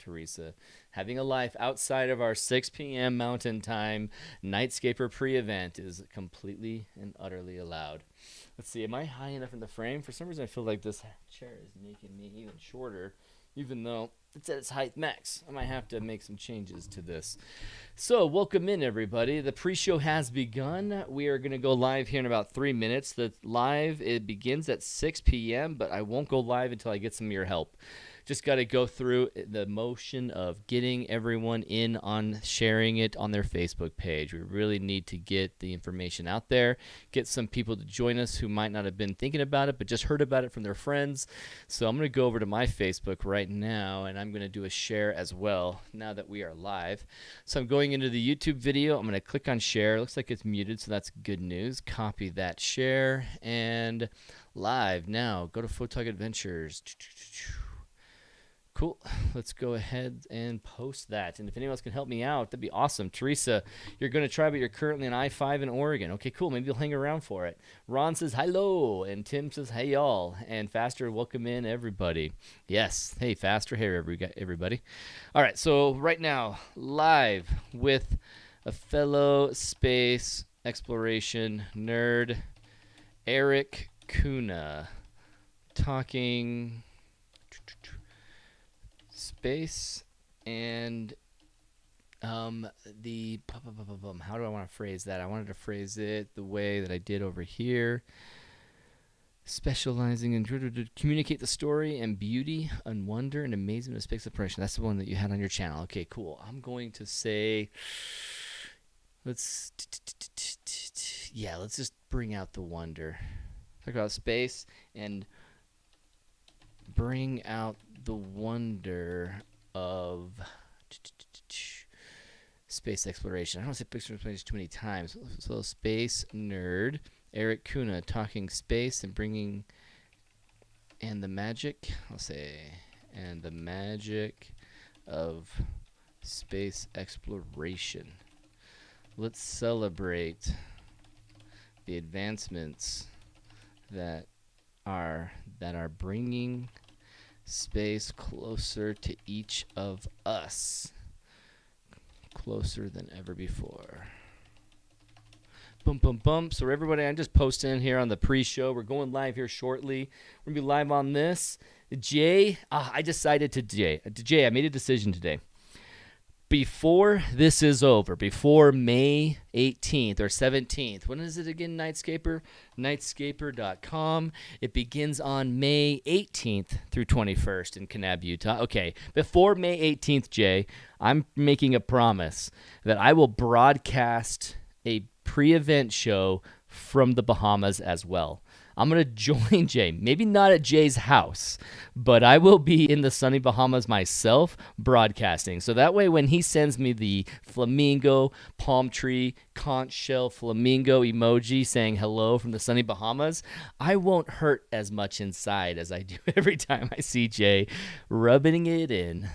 Teresa. Having a life outside of our 6 p.m. Mountain Time Nightscaper pre-event is completely and utterly allowed. Let's see, am I high enough in the frame? For some reason, I feel like this chair is making me even shorter, even though it's at its height max. I might have to make some changes to this. So, welcome in, everybody. The pre-show has begun. We are going to go live here in about 3 minutes. The live, it begins at 6 p.m., but I won't go live until I get some of your help. Just got to go through the motion of getting everyone in on sharing it on their Facebook page. We really need to get the information out there, get some people to join us who might not have been thinking about it but just heard about it from their friends. So I'm going to go over to my Facebook right now, and I'm going to do a share as well now that we are live. So I'm going into the YouTube video. I'm going to click on share. It looks like it's muted, so that's good news. Copy that share, and live now. Go to Photog Adventures. Cool. Let's go ahead and post that. And if anyone else can help me out, that'd be awesome. Teresa, you're going to try, but you're currently on I-5 in Oregon. Okay, cool. Maybe you'll hang around for it. Ron says hello, and Tim says hey, y'all. And Faster, welcome in, everybody. Yes. Hey, Faster. Hey, everybody. All right, so right now, live with a fellow space exploration nerd, Erik Kuna, talking space and how do I want to phrase that? I wanted to phrase it the way that I did over here. Specializing in communicate the story and beauty and wonder and amazement of space exploration. That's the one that you had on your channel. Okay, cool. I'm going to say, let's just bring out the wonder. Talk about space and bring out the wonder of space exploration. I don't want to say space exploration too many times. So space nerd, Erik Kuna, talking space and bringing, and the magic, I'll say, and the magic of space exploration. Let's celebrate the advancements that are bringing space closer to each of us, closer than ever before. Boom, boom, boom. So everybody, I'm just posting here on the pre-show. We're going live here shortly. We're gonna be live on this. Jay, I decided to Jay, I made a decision today. Before this is over, before May 18th or 17th, when is it again, Nightscaper? Nightscaper.com. It begins on May 18th through 21st in Kanab, Utah. Okay, before May 18th, Jay, I'm making a promise that I will broadcast a pre-event show from the Bahamas as well. I'm going to join Jay, maybe not at Jay's house, but I will be in the sunny Bahamas myself broadcasting. So that way when he sends me the flamingo, palm tree, conch shell flamingo emoji saying hello from the sunny Bahamas, I won't hurt as much inside as I do every time I see Jay rubbing it in.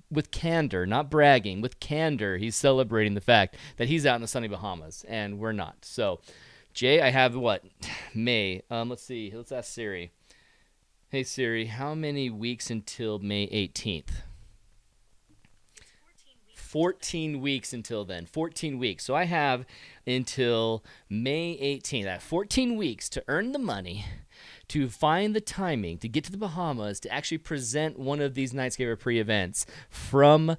With candor, not bragging, with candor, he's celebrating the fact that he's out in the sunny Bahamas, and we're not. So Jay, I have what? May. Let's see. Let's ask Siri. Hey, Siri, how many weeks until May 18th? 14 weeks until then. 14 weeks. So I have until May 18th. I have 14 weeks to earn the money, to find the timing, to get to the Bahamas, to actually present one of these Nightscaper pre-events from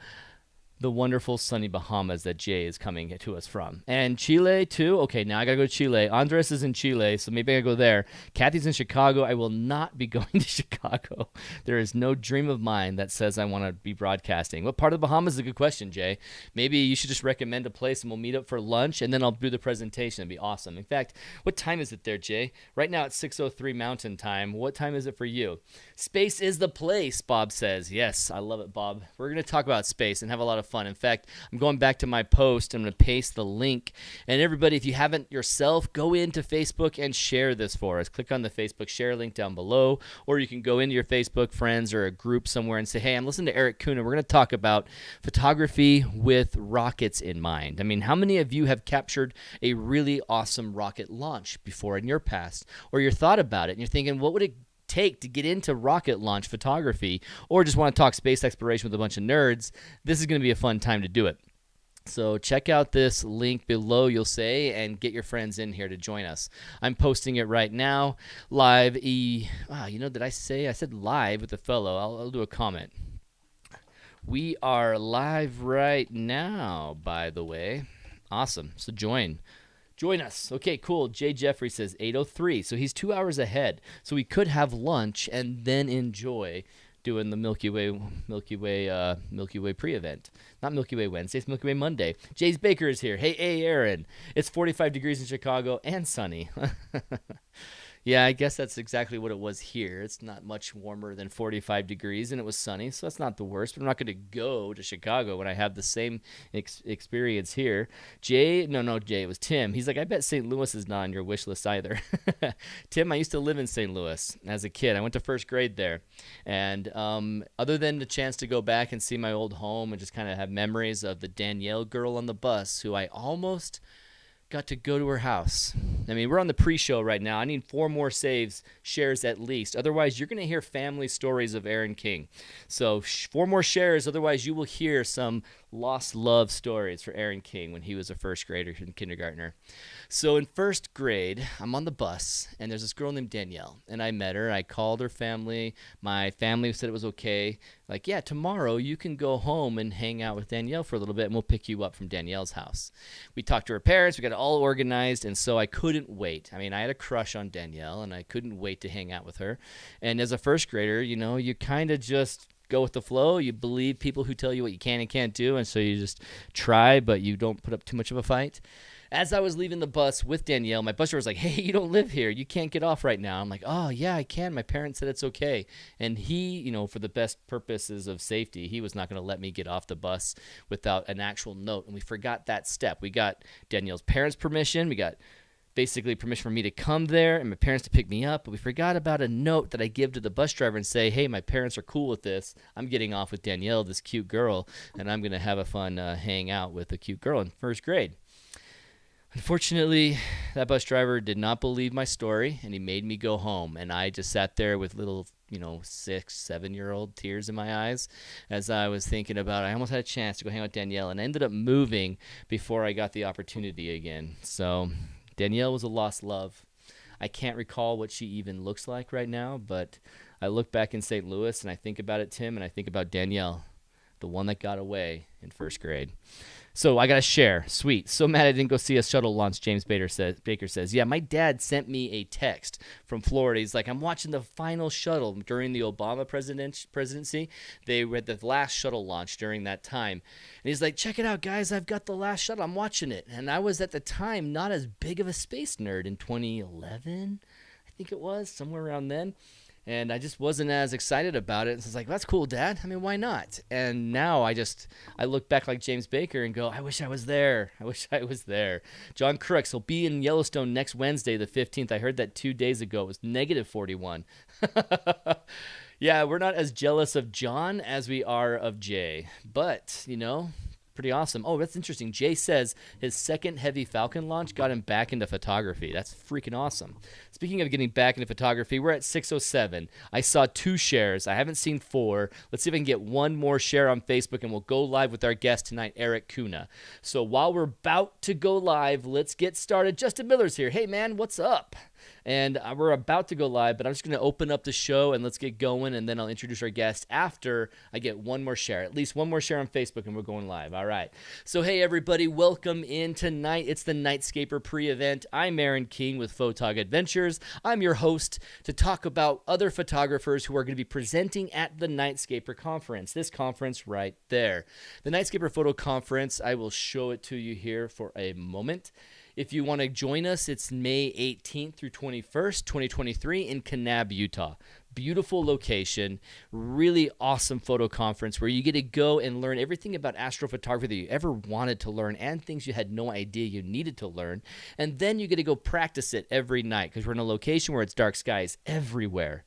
the wonderful sunny Bahamas that Jay is coming to us from. And Chile, too? Okay, now I gotta go to Chile. Andres is in Chile, so maybe I go there. Kathy's in Chicago. I will not be going to Chicago. There is no dream of mine that says I want to be broadcasting. What part of the Bahamas is a good question, Jay? Maybe you should just recommend a place and we'll meet up for lunch, and then I'll do the presentation. It'd be awesome. In fact, what time is it there, Jay? Right now it's 6:03 Mountain Time. What time is it for you? Space is the place, Bob says. Yes, I love it, Bob. We're going to talk about space and have a lot of fun. In fact, I'm going back to my post. I'm going to paste the link. And everybody, if you haven't yourself, go into Facebook and share this for us. Click on the Facebook share link down below, or you can go into your Facebook friends or a group somewhere and say, hey, I'm listening to Erik Kuna. We're going to talk about photography with rockets in mind. I mean, how many of you have captured a really awesome rocket launch before in your past, or you thought about it and you're thinking, what would it take to get into rocket launch photography, or just want to talk space exploration with a bunch of nerds, this is going to be a fun time to do it. So check out this link below, you'll say, and get your friends in here to join us. I'm posting it right now, live. Did I say? I said live with a fellow. I'll do a comment. We are live right now, by the way. Awesome. So join us. Okay, cool. Jay Jeffrey says 8:03. So he's 2 hours ahead. So we could have lunch and then enjoy doing the Milky Way pre-event. Not Milky Way Wednesday, it's Milky Way Monday. James Baker is here. Hey, Aaron. It's 45 degrees in Chicago and sunny. Yeah, I guess that's exactly what it was here. It's not much warmer than 45 degrees, and it was sunny, so that's not the worst. But I'm not going to go to Chicago when I have the same experience here. Jay, it was Tim. He's like, I bet St. Louis is not on your wish list either. Tim, I used to live in St. Louis as a kid. I went to first grade there. And other than the chance to go back and see my old home and just kind of have memories of the Danielle girl on the bus who I almost got to go to her house. I mean, we're on the pre-show right now. I need 4 more shares at least. Otherwise, you're going to hear family stories of Aaron King. So 4 more shares. Otherwise, you will hear some lost love stories for Aaron King when he was a first grader and kindergartner. So in first grade, I'm on the bus, and there's this girl named Danielle, and I met her. I called her family. My family said it was okay. Like, yeah, tomorrow you can go home and hang out with Danielle for a little bit, and we'll pick you up from Danielle's house. We talked to her parents. We got it all organized, and so I couldn't wait. I mean, I had a crush on Danielle, and I couldn't wait to hang out with her. And as a first grader, you kind of just go with the flow. You believe people who tell you what you can and can't do, and so you just try, but you don't put up too much of a fight. As I was leaving the bus with Danielle, my bus driver was like, hey, you don't live here. You can't get off right now. I'm like, oh, yeah, I can. My parents said it's okay. And he, for the best purposes of safety, he was not going to let me get off the bus without an actual note. And we forgot that step. We got Danielle's parents' permission. We got basically permission for me to come there and my parents to pick me up. But we forgot about a note that I give to the bus driver and say, hey, my parents are cool with this. I'm getting off with Danielle, this cute girl, and I'm going to have a fun hang out with a cute girl in first grade. Unfortunately, that bus driver did not believe my story, and he made me go home. And I just sat there with little, 6, 7-year-old tears in my eyes as I was thinking about I almost had a chance to go hang out with Danielle, and I ended up moving before I got the opportunity again. So Danielle was a lost love. I can't recall what she even looks like right now, but I look back in St. Louis, and I think about it, Tim, and I think about Danielle, the one that got away in first grade. So I got to share. Sweet. So mad I didn't go see a shuttle launch, James Baker says. Yeah, my dad sent me a text from Florida. He's like, I'm watching the final shuttle during the Obama presidency. They were at the last shuttle launch during that time. And he's like, check it out, guys. I've got the last shuttle. I'm watching it. And I was at the time not as big of a space nerd in 2011, I think it was, somewhere around then. And I just wasn't as excited about it. And so I was like, that's cool, Dad. I mean, why not? And now I look back like James Baker and go, I wish I was there. I wish I was there. John Crooks will be in Yellowstone next Wednesday, the 15th. I heard that 2 days ago. It was negative 41. Yeah, we're not as jealous of John as we are of Jay. But, pretty awesome. Oh, that's interesting. Jay says his second Heavy Falcon launch got him back into photography. That's freaking awesome. Speaking of getting back into photography, we're at 607. I saw 2 shares. I haven't seen 4. Let's see if I can get 1 more share on Facebook, and we'll go live with our guest tonight, Erik Kuna. So while we're about to go live, let's get started. Justin Miller's here. Hey, man, what's up? And we're about to go live, but I'm just going to open up the show and let's get going, and then I'll introduce our guest after I get 1 more share, at least 1 more share on Facebook, and we're going live. All right. So, hey, everybody, welcome in tonight. It's the Nightscaper pre-event. I'm Aaron King with Photog Adventures. I'm your host to talk about other photographers who are going to be presenting at the Nightscaper conference, this conference right there. The Nightscaper Photo Conference, I will show it to you here for a moment. If you want to join us, it's May 18th through 21st, 2023 in Kanab, Utah. beautiful location, really awesome photo conference where you get to go and learn everything about astrophotography that you ever wanted to learn and things you had no idea you needed to learn. And then you get to go practice it every night because we're in a location where it's dark skies everywhere.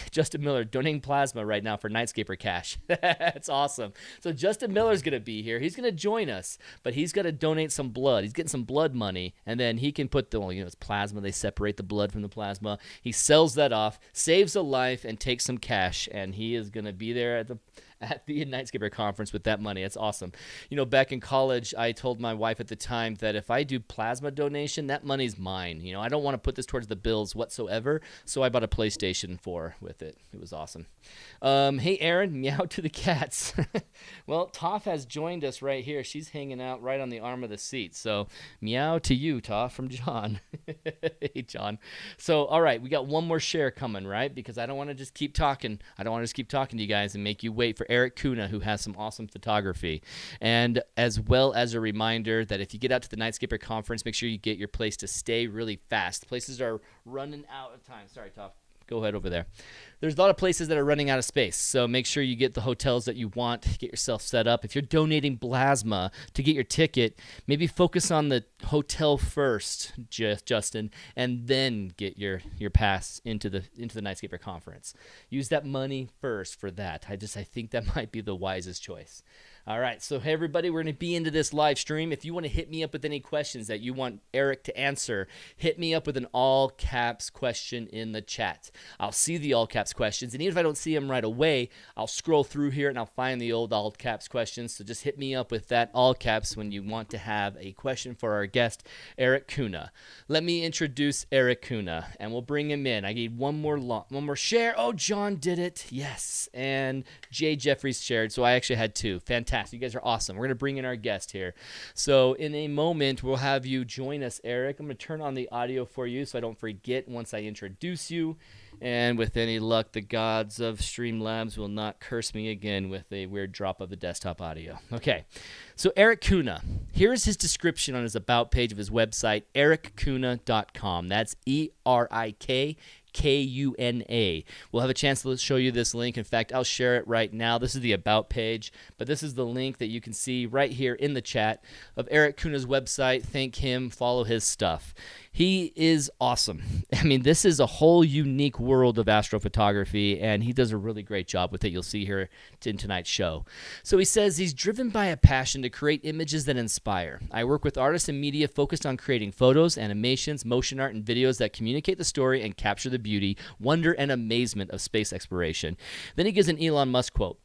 Justin Miller donating plasma right now for Nightscaper cash. That's awesome. So Justin Miller's going to be here. He's going to join us, but he's got to donate some blood. He's getting some blood money, and then he can put it's plasma. They separate the blood from the plasma. He sells that off, saves a life, and takes some cash, and he is going to be there at the Nightscaper conference with that money. That's awesome. Back in college, I told my wife at the time that if I do plasma donation, that money's mine. I don't want to put this towards the bills whatsoever, so I bought a PlayStation 4 with it. It was awesome. Hey, Aaron, meow to the cats. Well, Toph has joined us right here. She's hanging out right on the arm of the seat. So meow to you, Toph, from John. Hey, John. So, all right, we got one more share coming, right? Because I don't want to just keep talking. I don't want to just keep talking to you guys and make you wait for Erik Kuna, who has some awesome photography. And as well as a reminder that if you get out to the Nightscaper conference, make sure you get your place to stay really fast. Places are running out of time. Sorry, Toph. Go ahead over there. There's a lot of places that are running out of space, so make sure you get the hotels that you want, get yourself set up. If you're donating plasma to get your ticket, maybe focus on the hotel first, Justin, and then get your pass into the Nightscaper conference. Use that money first for that. I think that might be the wisest choice. All right, so hey, everybody, we're going to be into this live stream. If you want to hit me up with any questions that you want Erik to answer, hit me up with an all caps question in the chat. I'll see the all caps questions, and even if I don't see them right away, I'll scroll through here and I'll find the old all caps questions. So just hit me up with that all caps when you want to have a question for our guest, Erik Kuna. Let me introduce Erik Kuna, and we'll bring him in. I need one more share. Oh, John did it. Yes, and Jay Jeffries shared, so I actually had two. Fantastic. You guys are awesome. We're going to bring in our guest here. So in a moment, we'll have you join us, Erik. I'm going to turn on the audio for you so I don't forget once I introduce you. And with any luck, the gods of Streamlabs will not curse me again with a weird drop of the desktop audio. Okay, so Erik Kuna. Here's his description on his about page of his website, erikkuna.com. That's ERIK Kuna. We'll have a chance to show you this link. In fact, I'll share it right now. This is the About page, but this is the link that you can see right here in the chat of Erik Kuna's website. Thank him. Follow his stuff. He is awesome. I mean, this is a whole unique world of astrophotography, and he does a really great job with it. You'll see here in tonight's show. So he says he's driven by a passion to create images that inspire. I work with artists and media focused on creating photos, animations, motion art, and videos that communicate the story and capture the beauty, wonder, and amazement of space exploration. Then he gives an Elon Musk quote.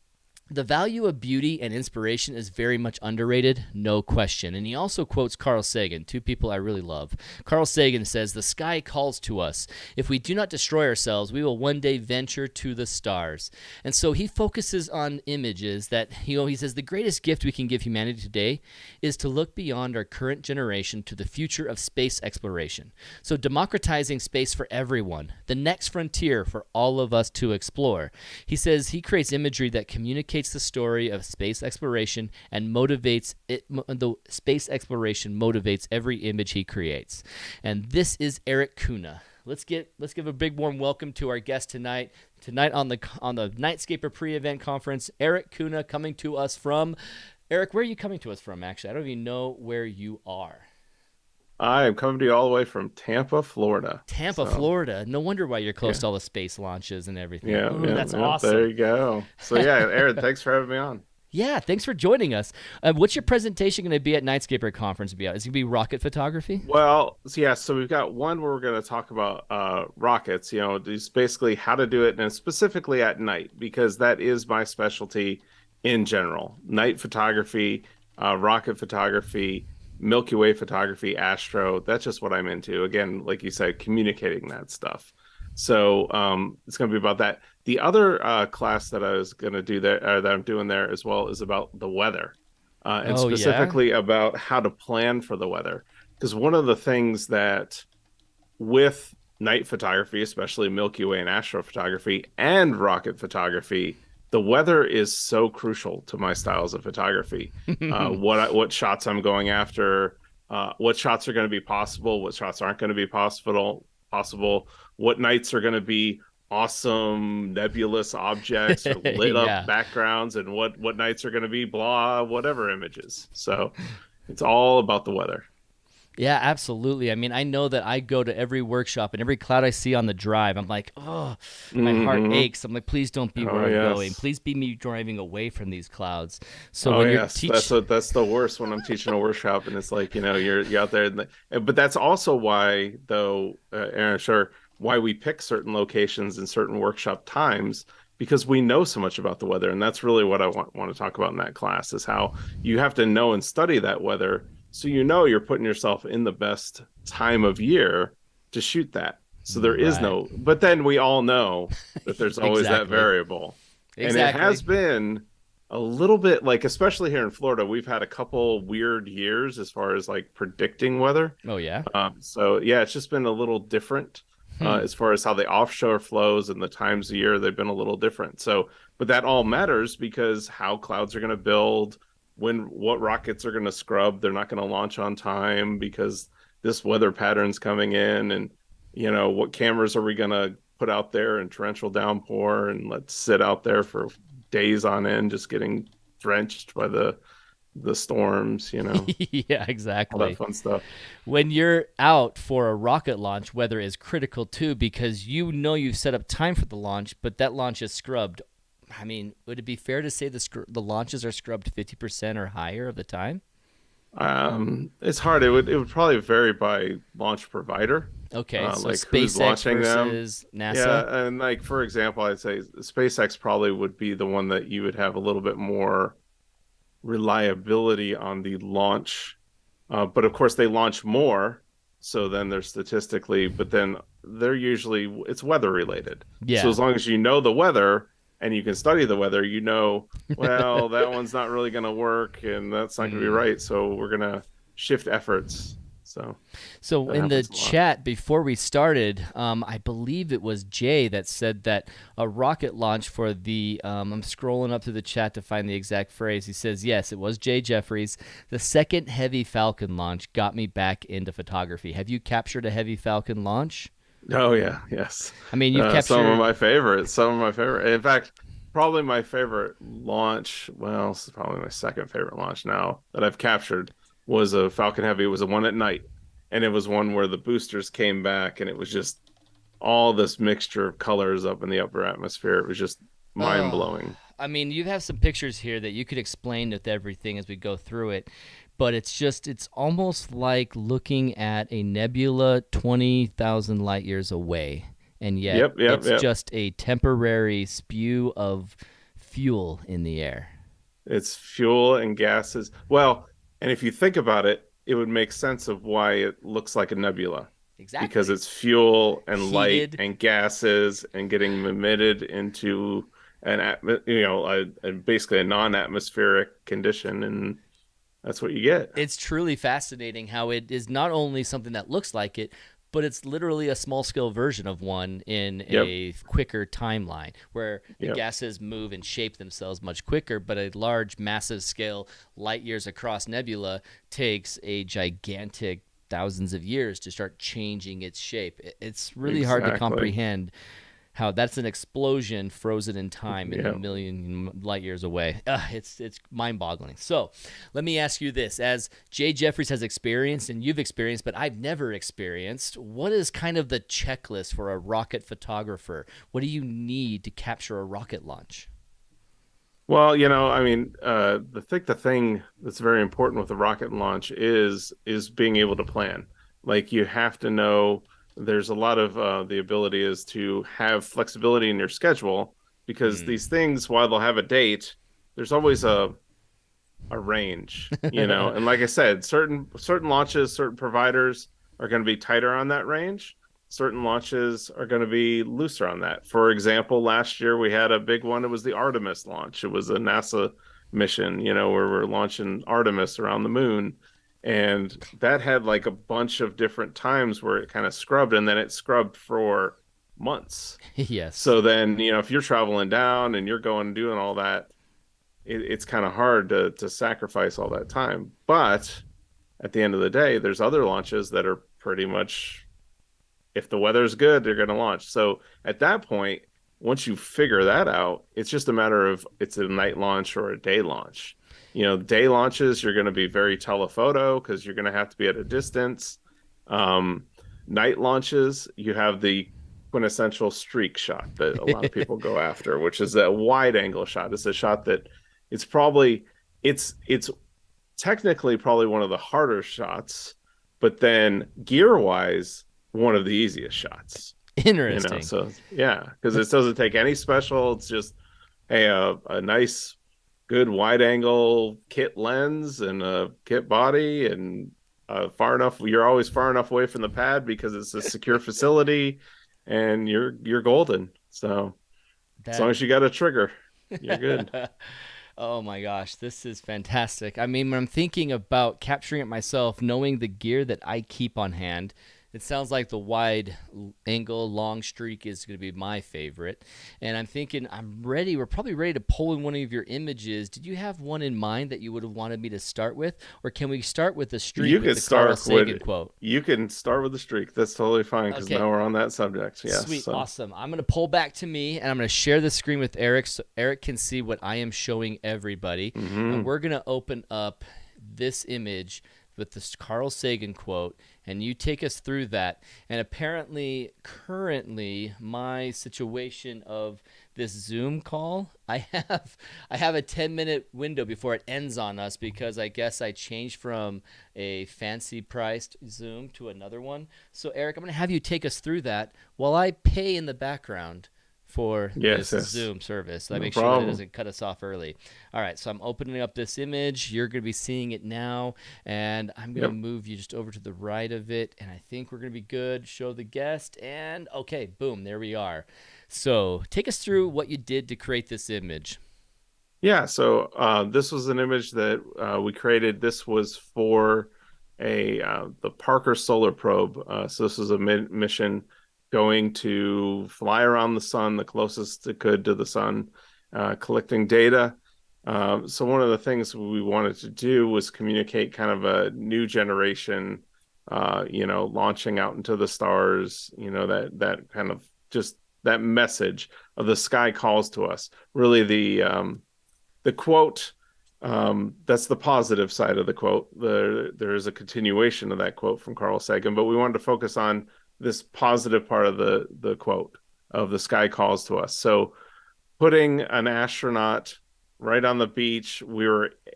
The value of beauty and inspiration is very much underrated, no question. And he also quotes Carl Sagan, two people I really love. Carl Sagan says, the sky calls to us. If we do not destroy ourselves, we will one day venture to the stars. And so he focuses on images that, he says, the greatest gift we can give humanity today is to look beyond our current generation to the future of space exploration. So democratizing space for everyone, the next frontier for all of us to explore. He says he creates imagery that communicates the story of space exploration and motivates it. The space exploration motivates every image he creates. And this is Erik Kuna. Let's give a big warm welcome to our guest tonight. Tonight on the Nightscaper pre-event conference, Erik Kuna coming to us from. Erik, where are you coming to us from? Actually, I don't even know where you are. I am coming to you all the way from Tampa, Florida. Florida. No wonder why you're close to all the space launches and everything. Yeah, that's awesome. There you go. So yeah, Aaron, thanks for having me on. Yeah, thanks for joining us. What's your presentation going to be at Nightscaper conference? Is it going to be rocket photography? Well, so we've got one where we're going to talk about rockets, just basically how to do it, and specifically at night, because that is my specialty in general. Night photography, rocket photography, Milky Way photography, astro, that's just what I'm into. Again, like you said, communicating that stuff. So it's going to be about that. The other class that I was going to do there, that I'm doing there as well, is about the weather, and specifically about how to plan for the weather. Because one of the things that with night photography, especially Milky Way and astrophotography and rocket photography, the weather is so crucial to my styles of photography. What shots I'm going after, what shots are going to be possible, what shots aren't going to be possible, what nights are going to be awesome nebulous objects or lit up Yeah. backgrounds and what nights are going to be blah whatever images. So it's all about the weather. Yeah, absolutely. I mean, I know that I go to every workshop and every cloud I see on the drive, I'm like, oh, my heart Hmm. aches. I'm like, please don't be where Oh I'm going. yes. Please be me driving away from these clouds. So Oh when you're yes, teach, that's the worst when I'm teaching a workshop and it's like, you're out there but that's also why though, Aaron, sure, why we pick certain locations and certain workshop times because we know so much about the weather, and that's really what I want to talk about in that class is how you have to know and study that weather so you're putting yourself in the best time of year to shoot that. So there is right. no, but then we all know that there's always that Exactly. variable. And it Exactly. has been a little bit like, especially here in Florida, we've had a couple weird years as far as like predicting weather. Oh yeah. So yeah, it's just been a little different Hmm. as far as how the offshore flows and the times of year, they've been a little different. So, but that all matters because how clouds are going to build, what rockets are going to scrub, they're not going to launch on time because this weather pattern's coming in, and what cameras are we going to put out there in torrential downpour and let's sit out there for days on end just getting drenched by the storms, Yeah, all that exactly. fun stuff. When you're out for a rocket launch, weather is critical too because you've set up time for the launch, but that launch is scrubbed. I mean, would it be fair to say the launches are scrubbed 50% or higher of the time? It's hard. It would probably vary by launch provider, Okay, so like who's SpaceX launching them. versus NASA. Yeah, and like for example, I'd say SpaceX probably would be the one that you would have a little bit more reliability on the launch. But of course, they launch more, so then they're statistically, but then they're usually it's weather related. So Yeah. as long as you know the weather and you can study the weather, well, that one's not really going to work, and that's not going to be Mm. right. So we're going to shift efforts. So So that in the happens a lot. chat before we started, I believe it was Jay that said that a rocket launch for the. I'm scrolling up through the chat to find the exact phrase. He says, yes, it was Jay Jeffries. The second Heavy Falcon launch got me back into photography. Have you captured a Heavy Falcon launch? Oh yeah, yes. I mean, you've Some of captured. my favorites. Some of my favorite. In fact, probably my favorite launch. Well, this is probably my second favorite launch now that I've captured was a Falcon Heavy. It was a one at night, and it was one where the boosters came back, and it was just all this mixture of colors up in the upper atmosphere. It was just mind Oh, blowing. I mean, you have some pictures here that you could explain with everything as we go through it, but it's almost like looking at a nebula 20,000 light years away, and yet Yep, yep, it's yep. just a temporary spew of fuel in the air. It's fuel and gases. Well, and if you think about it, it would make sense of why it looks like a nebula because Exactly. it's fuel and light Heated. and gases and getting emitted into basically a non-atmospheric condition, and that's what you get. It's truly fascinating how it is not only something that looks like it, but it's literally a small scale version of one in Yep, a quicker timeline where the yep, gases move and shape themselves much quicker, but a large, massive scale, light years across nebula takes a gigantic thousands of years to start changing its shape. It's really hard to exactly. comprehend how that's an explosion frozen in time in a Yep. million light years away. It's mind-boggling. So let me ask you this: as Jay Jeffries has experienced and you've experienced, but I've never experienced, what is kind of the checklist for a rocket photographer? What do you need to capture a rocket launch? Well, I mean, the thing that's very important with a rocket launch is being able to plan. Like you have to know there's a lot of the ability is to have flexibility in your schedule because Hmm. these things, while they'll have a date, there's always a range, And like I said, certain launches, certain providers are going to be tighter on that range. Certain launches are going to be looser on that. For example, last year we had a big one. It was the Artemis launch. It was a NASA mission, where we're launching Artemis around the moon. And that had like a bunch of different times where it kind of scrubbed, and then it scrubbed for months. Yes. So then, if you're traveling down and you're going and doing all that, it's kind of hard to sacrifice all that time. But at the end of the day, there's other launches that are pretty much if the weather's good, they're going to launch. So at that point, once you figure that out, it's just a matter of it's a night launch or a day launch. Day launches, you're going to be very telephoto because you're going to have to be at a distance. Um, Night launches, you have the quintessential streak shot that a lot of people go after, which is a wide angle shot. It's a shot that it's technically probably one of the harder shots, but then gear wise, one of the easiest shots. Interesting. So yeah, because it doesn't take any special. It's just hey, a nice, good wide angle kit lens and a kit body, and far enough. You're always far enough away from the pad because it's a secure facility, and you're golden. So as long as you got a trigger, you're good. Oh my gosh, this is fantastic. I mean, when I'm thinking about capturing it myself, knowing the gear that I keep on hand, it sounds like the wide angle long streak is going to be my favorite. And I'm thinking I'm ready. We're probably ready to pull in one of your images. Did you have one in mind that you would have wanted me to start with? Or can we start with the streak You with can the Carl start Sagan with quote? you can start with the streak. That's totally fine because Okay. now we're on that subject. Yes. Sweet, So. awesome. I'm going to pull back to me and I'm going to share the screen with Erik so Erik can see what I am showing everybody. And we're going to open up this image with this Carl Sagan quote, and you take us through that. And apparently, currently, my situation of this Zoom call, I have a 10-minute window before it ends on us because I guess I changed from a fancy priced Zoom to another one. So Erik, I'm going to have you take us through that while I pay in the background for Yes, this yes. Zoom service. So I No make sure that it problem. doesn't cut us off early. All right, so I'm opening up this image. You're going to be seeing it now, and I'm going to Yep. move you just over to the right of it, and I think we're going to be good. Show the guest, and okay, boom, there we are. So take us through what you did to create this image. Yeah, so this was an image that we created. This was for the Parker Solar Probe. So this was a mission going to fly around the sun the closest it could to the sun, collecting data. So one of the things we wanted to do was communicate kind of a new generation, launching out into the stars. That kind of just that message of the sky calls to us. Really, the quote, that's the positive side of the quote. There is a continuation of that quote from Carl Sagan, but we wanted to focus on this positive part of the quote of the sky calls to us. So putting an astronaut right on the beach.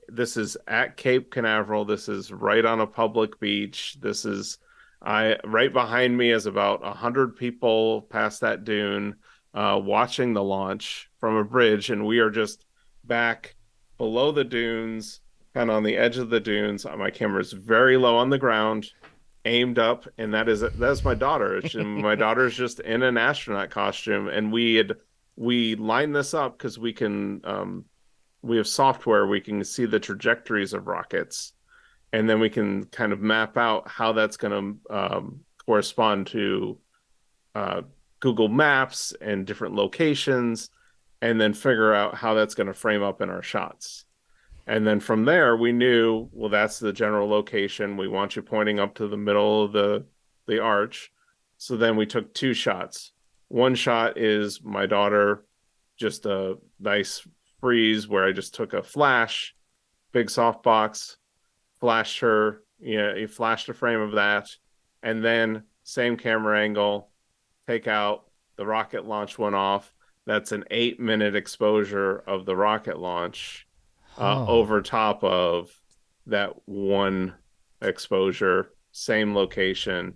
This is at Cape Canaveral. This is right on a public beach. This is right behind me is about 100 people past that dune, watching the launch from a bridge, and we are just back below the dunes, kind of on the edge of the dunes. My camera is very low on the ground, aimed up, and that's my daughter. My daughter's just in an astronaut costume, and we lined this up because we have software we can see the trajectories of rockets, and then we can kind of map out how that's going to correspond to Google Maps and different locations, and then figure out how that's going to frame up in our shots. And then from there, we knew, well, that's the general location. We want you pointing up to the middle of the arch. So then we took two shots. One shot is my daughter, just a nice freeze where I just took a flash, big softbox, flashed her. You flashed a frame of that, and then same camera angle, take out the rocket launch went off. That's an 8-minute exposure of the rocket launch Oh. over top of that one exposure, same location,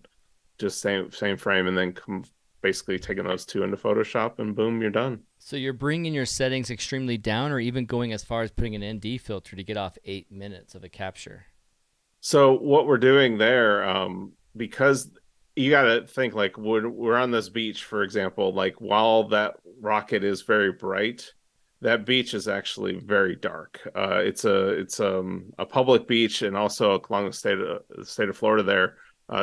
just same frame, and then basically taking those two into Photoshop, and boom, you're done. So you're bringing your settings extremely down, or even going as far as putting an ND filter to get off 8 minutes of a capture. So what we're doing there, because you got to think like we're on this beach, for example, like while that rocket is very bright, that beach is actually very dark. It's a public beach, and also along the state of Florida there,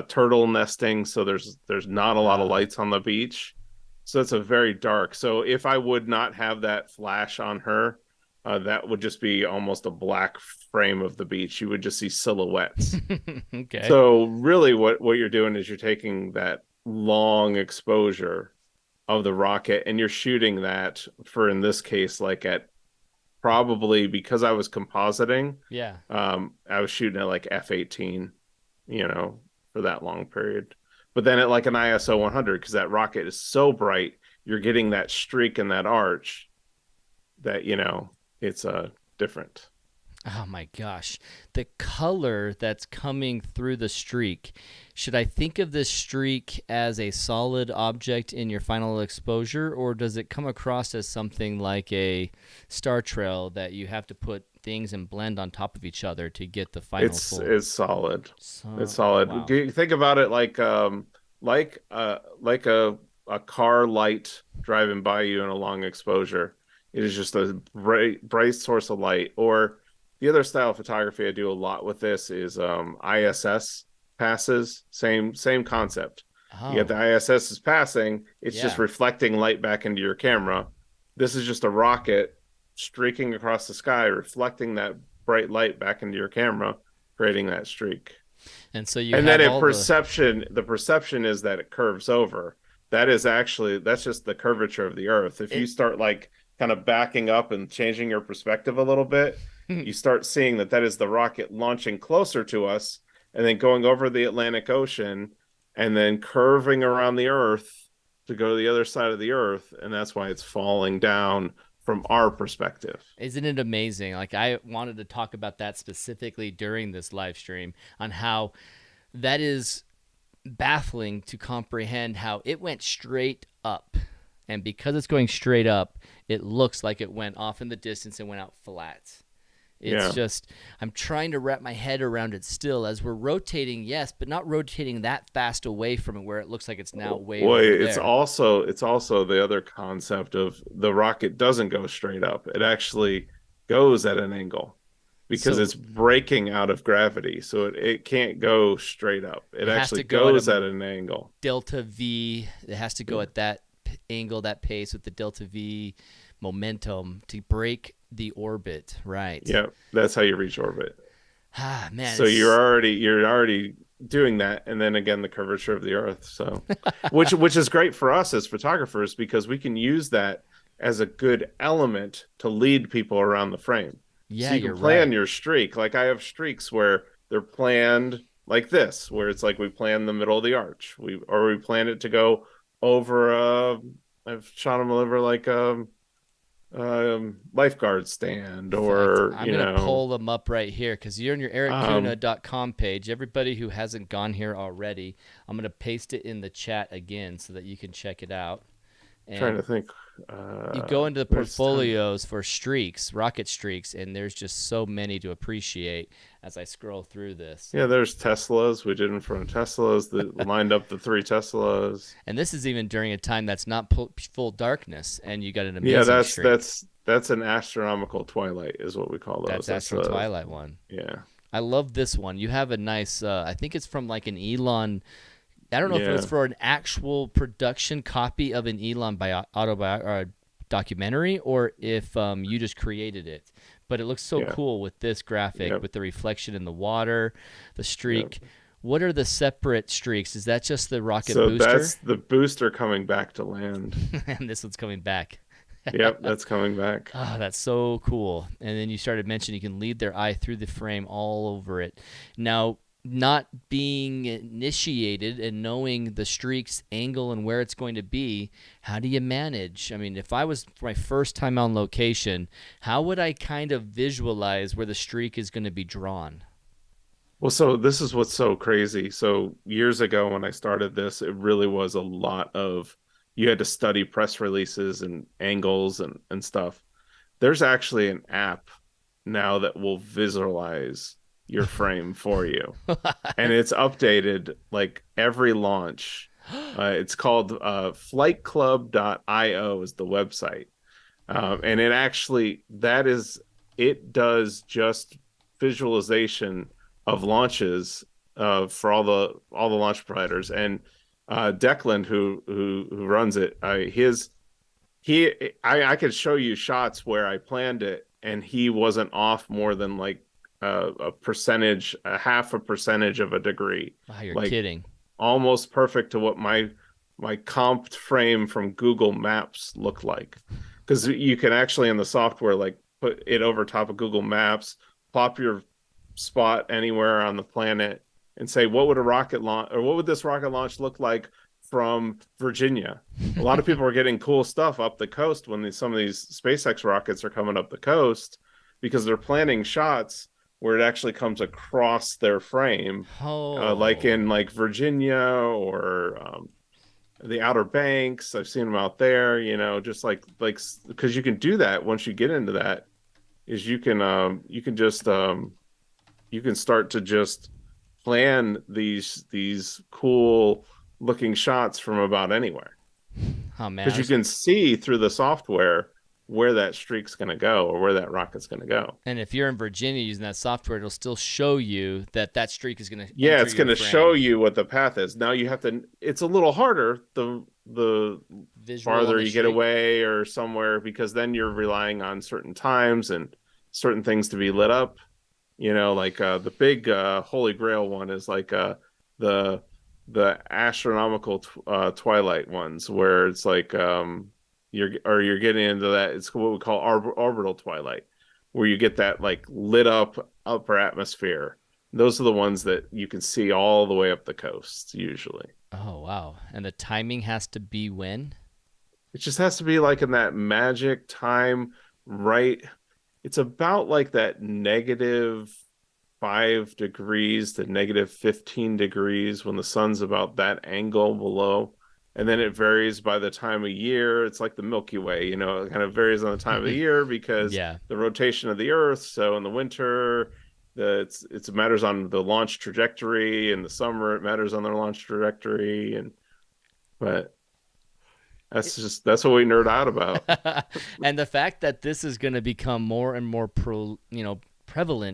turtle nesting. So there's not a lot of Ah. lights on the beach, so it's a very dark. So if I would not have that flash on her, that would just be almost a black frame of the beach. You would just see silhouettes. Okay. So really, what you're doing is you're taking that long exposure of the rocket, and you're shooting that for, in this case, like at probably, because I was compositing, Yeah. I was shooting at like f/18, for that long period. But then at like an ISO 100, because that rocket is so bright, you're getting that streak and that arch that, it's different. Oh my gosh. The color that's coming through the streak. Should I think of this streak as a solid object in your final exposure, or does it come across as something like a star trail that you have to put things and blend on top of each other to get the final It's full? it's solid. It's So, oh, solid. wow. Think about it like a car light driving by you in a long exposure. It is just a bright source of light. Or the other style of photography I do a lot with this is ISS passes. Same concept. You get Oh, the ISS is passing, it's just yeah. reflecting light back into your camera. This is just a rocket streaking across the sky, reflecting that bright light back into your camera, creating that streak. And so you And then have all the the perception is that it curves over. That's just the curvature of the earth. If you it. start like kind of backing up and changing your perspective a little bit, you start seeing that is the rocket launching closer to us and then going over the Atlantic Ocean and then curving around the earth to go to the other side of the earth, and that's why it's falling down from our perspective. Isn't it amazing? Like, I wanted to talk about that specifically during this live stream on how that is baffling to comprehend how it went straight up. And because it's going straight up, it looks like it went off in the distance and went out flat. It's Yeah. just, I'm trying to wrap my head around it still as we're rotating, yes, but not rotating that fast away from it where it looks like it's now way Well, over it's there. also it's also the other concept of the rocket doesn't go straight up. It actually goes at an angle because So it's breaking out of gravity. So it can't go straight up. It it has actually to go at goes a at an angle. delta V. It has to go Yeah. at that angle, that pace with the delta V momentum to break the orbit. Right. Yeah, that's how you reach orbit. Ah, man, So it's you're already doing that, and then again the curvature of the earth. So which is great for us as photographers because we can use that as a good element to lead people around the frame. So yeah, you can you're plan right. your streak. Like I have streaks where they're planned like this, where it's like we plan the middle of the arch. We plan it to go over I've shot them over like lifeguard stand, Fact, or I'm gonna pull them up right here because you're on your um erickuna.com page. Everybody who hasn't gone here already, I'm gonna paste it in the chat again so that you can check it out. trying And to think. you go into the There's tons. portfolio's for streaks, rocket streaks, and there's just so many to appreciate as I scroll through this. Yeah, there's Teslas. We did in front of Teslas that lined up the three Teslas. And this is even during a time that's not full darkness, and you got an Yeah, amazing streak. that's an astronomical twilight, is what we call those. That's That's Astro the Twilight one. yeah, I love this one. You have a nice, I think it's from like an Elon. I don't know if it was yeah, for an actual production copy of an Elon documentary or if you just created it. But it looks so yeah, cool with this graphic, yep, with the reflection in the water, the yep. streak. What are the separate streaks? Is that just the rocket So booster? that's the booster coming back to land. And this one's coming back. Yep, that's coming back. Oh, that's so cool. And then you started mentioning you can lead their eye through the frame all over it. Now, not being initiated and knowing the streak's angle and where it's going to be, how do you manage? I mean, if I was my first time on location, how would I kind of visualize where the streak is going to be drawn? Well, so this is what's so crazy. So years ago when I started this, it really was a lot of you had to study press releases and angles and stuff. There's actually an app now that will visualize your frame for you. And it's updated like every launch. It's called flightclub.io is the website. And it does just visualization of launches for all the launch providers. And Declan, who runs it, I could show you shots where I planned it and he wasn't off more than like a percentage, a half a percentage of a degree. Oh, you're Like kidding. almost perfect to what my comped frame from Google Maps looked like. Because you can actually in the software like put it over top of Google Maps, plop your spot anywhere on the planet, and say what would a rocket launch or what would this rocket launch look like from Virginia. A lot of people are getting cool stuff up the coast when some of these SpaceX rockets are coming up the coast because they're planning shots where it actually comes across their frame, like Oh. in like Virginia or the Outer Banks. I've seen them out there, just like because you can do that once you get into that. Is you can start to just plan these cool looking shots from about anywhere Oh man, because you can see through the software where that streak's going to go or where that rocket's going to go. and if you're in Virginia using that software, it'll still show you that that streak is going to Yeah, enter it's your going to show frame. you what the path is. Now you have to. It's a little harder the Visual on farther the you get streak. away or somewhere because then you're relying on certain times and certain things to be lit up. Like the big Holy Grail one is like the the astronomical twilight ones where it's like you're getting into that. It's what we call orbital twilight, where you get that like lit up upper atmosphere. Those are the ones that you can see all the way up the coast usually. Oh wow. And the timing has to be when? It just has to be like in that magic time, right? It's about like that -5 degrees to -15 degrees when the sun's about that angle below. And then it varies by the time of year. It's like the Milky Way, it kind of varies on the time of the year because Yeah. the rotation of the Earth. So in the winter, it matters on the launch trajectory. In the summer, it matters on the launch trajectory. But that's what we nerd out about. And the fact that this is going to become more and more prevalent,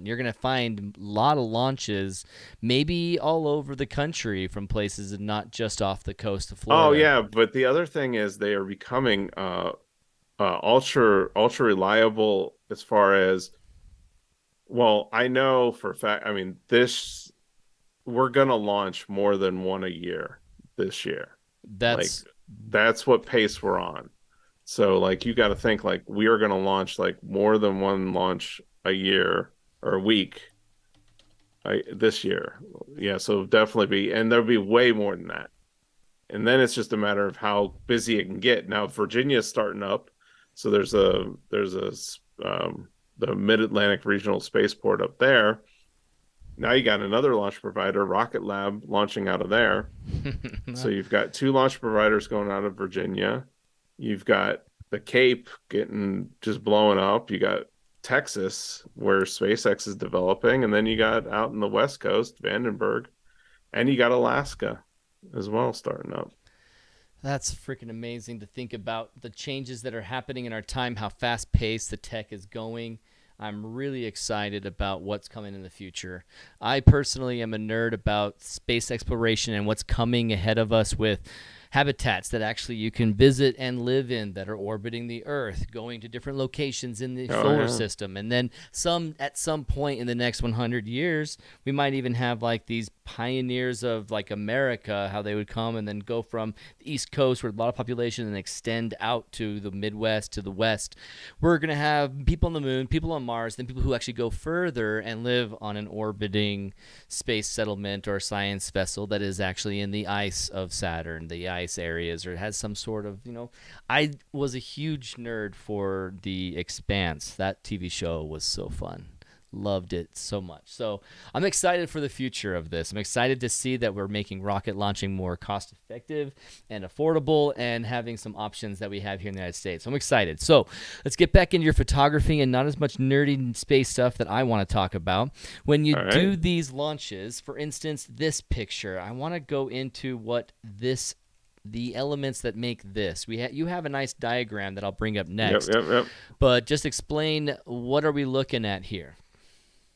you're going to find a lot of launches maybe all over the country from places and not just off the coast of Oh Florida. yeah, but the other thing is they are becoming ultra reliable as far as, well, I know for a fact. I mean, this we're gonna launch more than one a year this year. Like That's that's what pace we're on. So like you got to think like we are gonna launch like more than one launch a year or a week this year. Yeah, so definitely be, and there'll be way more than that. And then it's just a matter of how busy it can get. Now Virginia's starting up, so there's a the Mid Atlantic Regional Spaceport up there. Now you got another launch provider, Rocket Lab, launching out of there. So you've got two launch providers going out of Virginia. You've got the Cape getting just blowing up. You got Texas, where SpaceX is developing, and then you got out in the West Coast, Vandenberg, and you got Alaska as well starting up. That's freaking amazing to think about the changes that are happening in our time, how fast paced the tech is going. I'm really excited about what's coming in the future. I personally am a nerd about space exploration and what's coming ahead of us with habitats that actually you can visit and live in that are orbiting the Earth, going to different locations in the Oh solar yeah. system. And then at some point in the next 100 years, we might even have like these pioneers of like America, how they would come and then go from the East Coast where a lot of population and extend out to the Midwest, to the West. We're going to have people on the moon, people on Mars, then people who actually go further and live on an orbiting space settlement or science vessel that is actually in the ice of Saturn, the ice areas, or it has some sort of, I was a huge nerd for The Expanse. That TV show was so fun. Loved it so much. So I'm excited for the future of this. I'm excited to see that we're making rocket launching more cost effective and affordable and having some options that we have here in the United States. So I'm excited. So let's get back into your photography and not as much nerdy space stuff that I want to talk about. When you All right. do these launches, for instance, this picture, I want to go into the elements that make this. You have a nice diagram that I'll bring up Yep, next, yep, yep. but just explain what are we looking at here?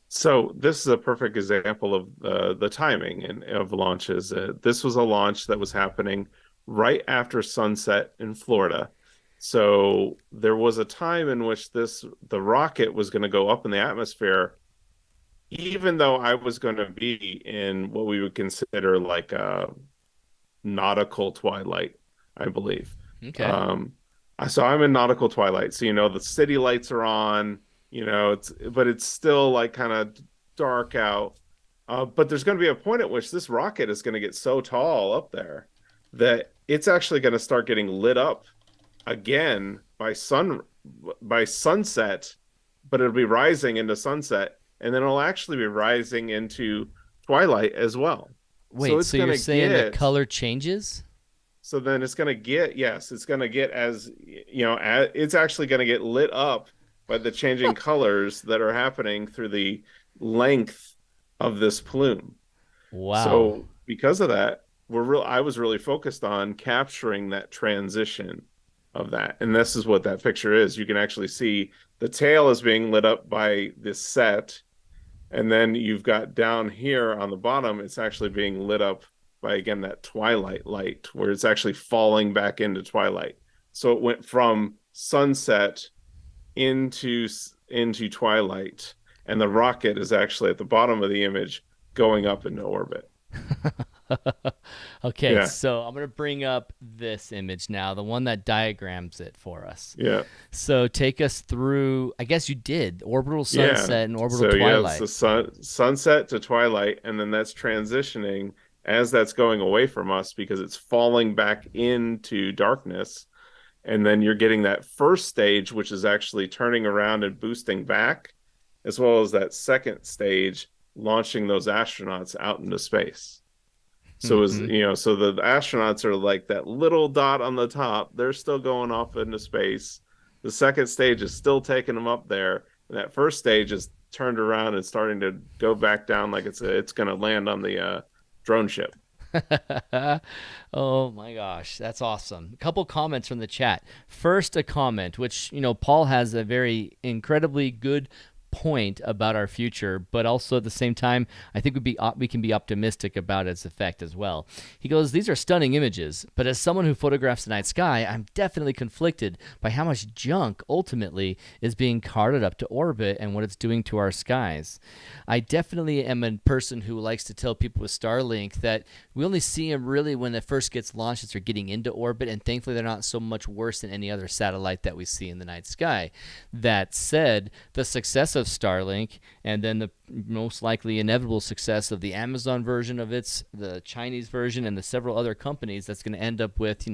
So this is a perfect example of the timing of launches. This was a launch that was happening right after sunset in Florida. So there was a time in which the rocket was going to go up in the atmosphere, even though I was going to be in what we would consider like nautical twilight, I believe. Okay. Um, so I'm in nautical twilight. So, the city lights are on, but it's still like kind of dark out. But there's going to be a point at which this rocket is going to get so tall up there that it's actually going to start getting lit up again by sunset, but it'll be rising into sunset, and then it'll actually be rising into twilight as well. So Wait, it's so going you're to saying the get color changes? so then it's going to get yes, it's going to get it's actually going to get lit up by the changing colors that are happening through the length of this plume. Wow. So because of that, I was really focused on capturing that transition of that. And this is what that picture is. You can actually see the tail is being lit up by this set. And then you've got down here on the bottom, it's actually being lit up by, again, that twilight light where it's actually falling back into twilight. So it went from sunset into twilight, and the rocket is actually at the bottom of the image going up into orbit. Okay, Yeah, so I'm going to bring up this image now, the one that diagrams it for us. yeah, So take us through, I guess you did, orbital yeah. sunset and orbital So yeah, it's twilight. the sunset to twilight, and then that's transitioning as that's going away from us because it's falling back into darkness. And then you're getting that first stage, which is actually turning around and boosting back, as well as that second stage launching those astronauts out into space. So Hmm. so the astronauts are like that little dot on the top. They're still going off into space. The second stage is still taking them up there, and that first stage is turned around and starting to go back down like it's going to land on the drone ship. Oh my gosh, that's awesome. A couple comments from the chat. First, a comment which, Paul has a very incredibly good point about our future, but also at the same time, I think we can be optimistic about its effect as well. He goes, "These are stunning images, but as someone who photographs the night sky, I'm definitely conflicted by how much junk ultimately is being carted up to orbit and what it's doing to our skies. I definitely am a person who likes to tell people with Starlink that we only see them really when it first gets launched as they're getting into orbit, and thankfully they're not so much worse than any other satellite that we see in the night sky. That said, the success of Starlink and then the most likely inevitable success of the Amazon version of the Chinese version, and the several other companies that's going to end up with,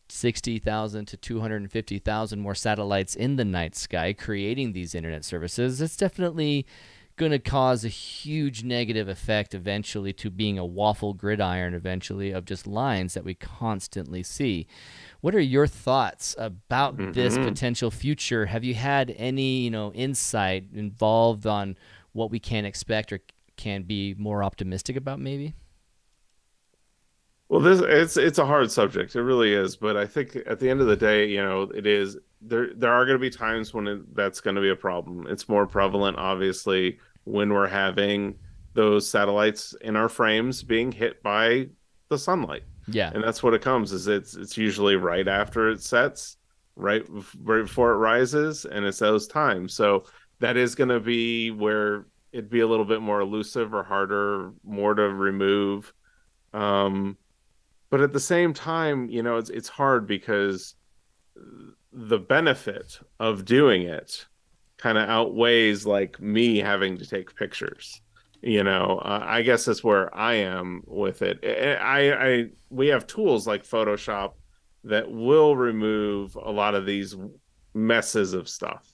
60,000 to 250,000 more satellites in the night sky creating these internet services. It's definitely going to cause a huge negative effect eventually to being a waffle gridiron eventually of just lines that we constantly see. What are your thoughts about this Mm-hmm. potential future? Have you had any, insight involved on what we can expect or can be more optimistic about maybe? Well, this it's a hard subject. It really is, but I think at the end of the day, it is there are going to be times when that's going to be a problem. It's more prevalent, obviously, when we're having those satellites in our frames being hit by the sunlight. Yeah. And that's what it comes is it's usually right after it sets, right before it rises, and it's those times. So that is going to be where it'd be a little bit more elusive or harder, more to remove. Um, but at the same time, it's hard because the benefit of doing it kind of outweighs like me having to take pictures. I guess that's where I am with it. We have tools like Photoshop that will remove a lot of these messes of stuff,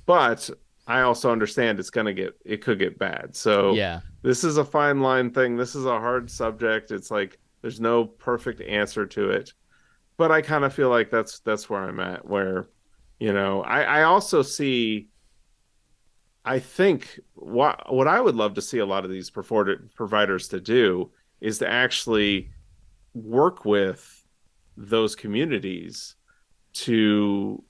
but I also understand it could get bad. So Yeah. this is a fine line thing. This is a hard subject. It's like there's no perfect answer to it, but I kind of feel like that's where I'm at. Where, I also see. I think what I would love to see a lot of these providers to do is to actually work with those communities to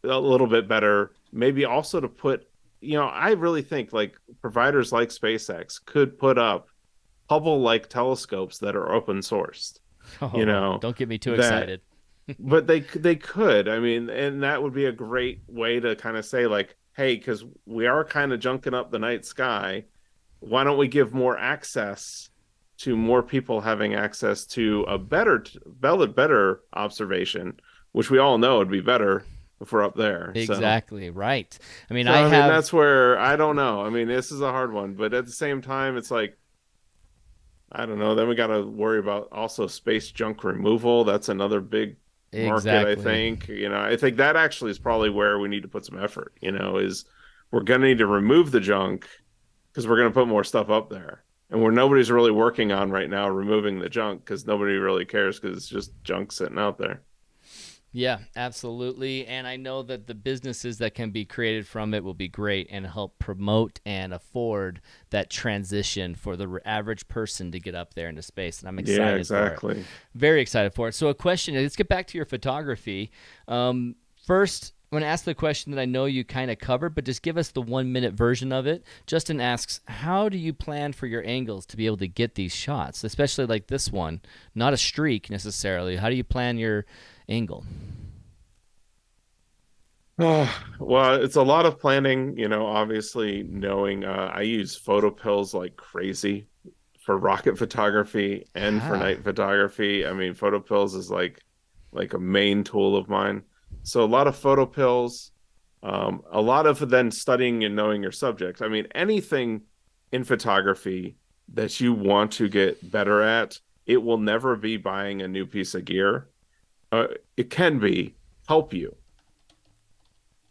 a little bit better. Maybe also to put, I really think like providers like SpaceX could put up Hubble-like telescopes that are open sourced. You Oh, know don't get me too that, excited. but they could. I mean, and that would be a great way to kind of say like, hey, because we are kind of junking up the night sky. Why don't we give more access to more people having access to a better observation, which we all know would be better if we're up there. So, Exactly, right. I mean, so I I mean, have that's where I don't know. I mean, this is a hard one, but at the same time, it's like I don't know. Then we got to worry about also space junk removal. That's another big market, I exactly. think. I think that actually is probably where we need to put some effort, is we're going to need to remove the junk because we're going to put more stuff up there. And where nobody's really working on right now, removing the junk because nobody really cares because it's just junk sitting out there. Yeah, absolutely. And I know that the businesses that can be created from it will be great and help promote and afford that transition for the average person to get up there into space. And I'm Yeah, excited for it. exactly. Very excited for it. So, a question, let's get back to your photography. First, I'm going to ask the question that I know you kind of covered, but just give us the 1 minute version of it. Justin asks, how do you plan for your angles to be able to get these shots, especially like this one? Not a streak necessarily. How do you plan your angle? Oh, well, it's a lot of planning, obviously knowing I use photo pills like crazy for rocket photography and for Ah, night photography. I mean, photo pills is like a main tool of mine. So a lot of photo pills, a lot of then studying and knowing your subject. I mean, anything in photography that you want to get better at, it will never be buying a new piece of gear. It can be help you.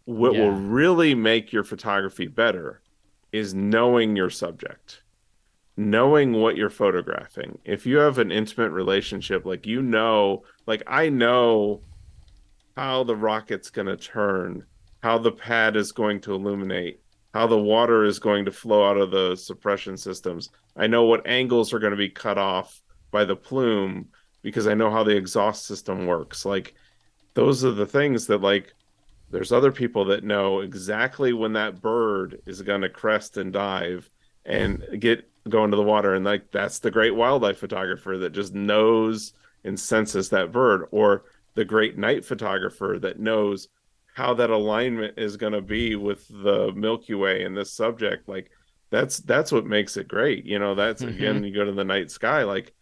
What will yeah. really make your photography better is knowing your subject, knowing what you're photographing. If you have an intimate relationship, like I know how the rocket's going to turn, how the pad is going to illuminate, how the water is going to flow out of the suppression systems. I know what angles are going to be cut off by the plume because I know how the exhaust system works. Like those are the things that there's other people that know exactly when that bird is going to crest and dive and get go into the water, and like that's the great wildlife photographer that just knows and senses that bird, or the great night photographer that knows how that alignment is going to be with the Milky Way and this subject. Like that's what makes it great. That's Hmm. again, you go to the night sky, like